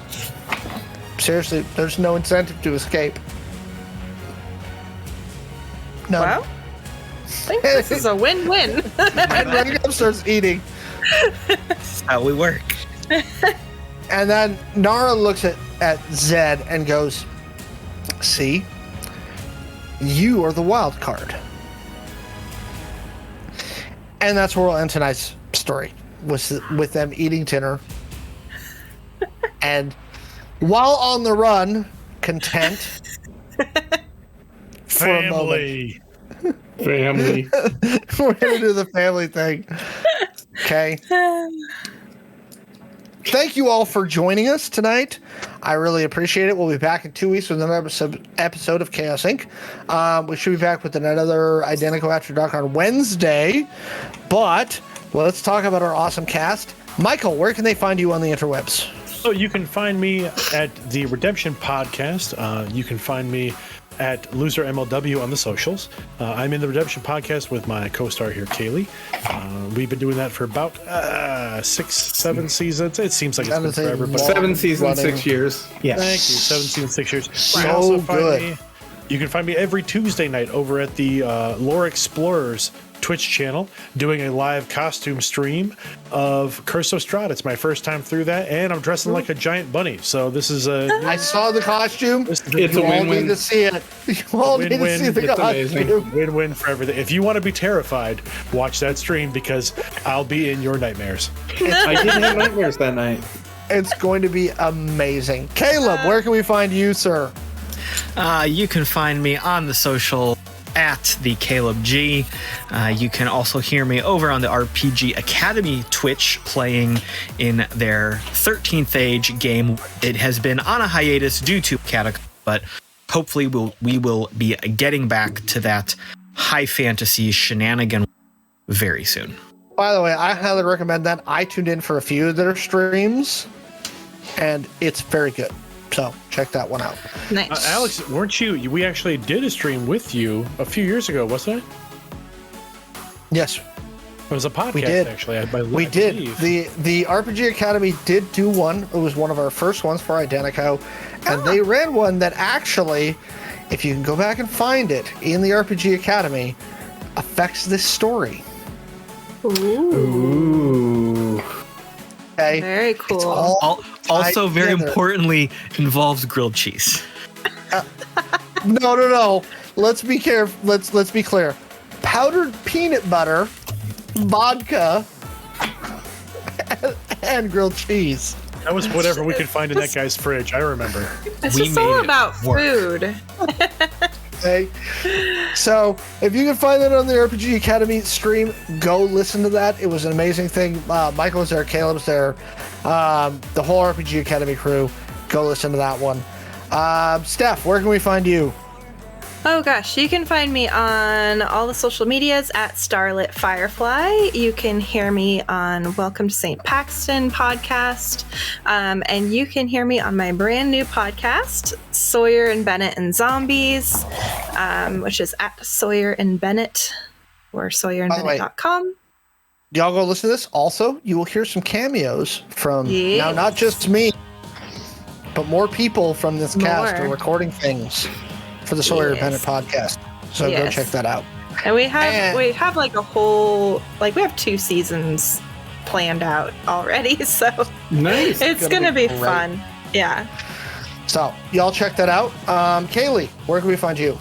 "Seriously, there's no incentive to escape." No. Well, I think this is a win-win. And Red Cap starts eating. That's how we work. And then Nara looks at Zed and goes, "See? You are the wild card." And that's where we'll end tonight's story, with them eating dinner. And while on the run, content for a moment. Family. We're going to do the family thing. Okay. Thank you all for joining us tonight. I really appreciate it. We'll be back in 2 weeks with another episode of Chaos Inc. We should be back with another Identico After Dark on Wednesday. But let's talk about our awesome cast. Michael, where can they find you on the interwebs? So you can find me at the Redemption Podcast. You can find me at LoserMLW on the socials. I'm in the Redemption Podcast with my co-star here, Kaylee. We've been doing that for about 6-7 seasons. It seems like it's been forever, but 7 seasons, 6 years. Yeah, thank you. 7 seasons, 6 years. So good. You can find me every Tuesday night over at the Lore Explorers Twitch channel doing a live costume stream of Curse of Strahd. It's my first time through that, and I'm dressing like a giant bunny. So this is a... I saw the costume. It's a win-win. Need to see it. You all need to see the costume. Win-win for everything. If you want to be terrified, watch that stream because I'll be in your nightmares. I didn't have nightmares that night. It's going to be amazing. Caleb, where can we find you, sir? You can find me on the social at the Caleb G. You can also hear me over on the RPG Academy Twitch playing in their 13th Age game. It has been on a hiatus due to Catacomb, but hopefully we will be getting back to that high fantasy shenanigan very soon. By the way, I highly recommend that. I tuned in for a few of their streams, and it's very good. So check that one out. Nice. Alex, weren't you? We actually did a stream with you a few years ago, wasn't it? Yes, it was a podcast. We did. Actually, we did. The RPG Academy did do one. It was one of our first ones for Identico, and they ran one that actually, if you can go back and find it in the RPG Academy, affects this story. Ooh. Okay. Very cool. Also, very importantly, involves grilled cheese. No. Let's be careful. Let's be clear. Powdered peanut butter, vodka, and grilled cheese. That was whatever we could find in that guy's fridge. I remember. It's just all about food. Okay. So if you can find that on the RPG Academy stream, go listen to that. It was an amazing thing. Michael was there, Caleb was there, the whole RPG Academy crew. Go listen to that one. Steph, where can we find you? Oh gosh, you can find me on all the social medias at Starlit Firefly. You can hear me on Welcome to St. Paxton podcast. And you can hear me on my brand new podcast, Sawyer and Bennett and Zombies, which is at Sawyer and Bennett or SawyerandBennett.com. Y'all go listen to this. Also, you will hear some cameos from now not just me, but more people from this cast are recording things for the Sawyer and Bennett podcast. So go check that out. And we have like a whole, like we have 2 seasons planned out already. So nice. It's going to be fun. Yeah. So y'all check that out. Kaylee, where can we find you?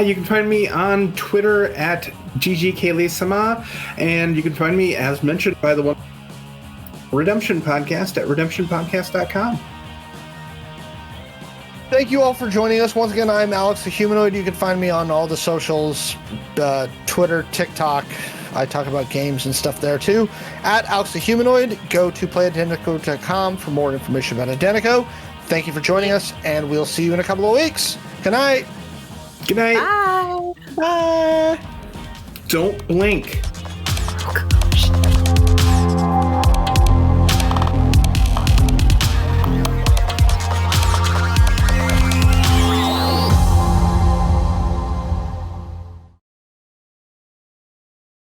You can find me on Twitter at GGKaylee-sama, and you can find me, as mentioned by the one Redemption Podcast at redemptionpodcast.com. Thank you all for joining us. Once again, I'm Alex the Humanoid. You can find me on all the socials, Twitter, TikTok. I talk about games and stuff there too. At Alex the Humanoid, go to playidentico.com for more information about Identico. Thank you for joining us, and we'll see you in a couple of weeks. Good night. Good night. Bye. Bye. Don't blink.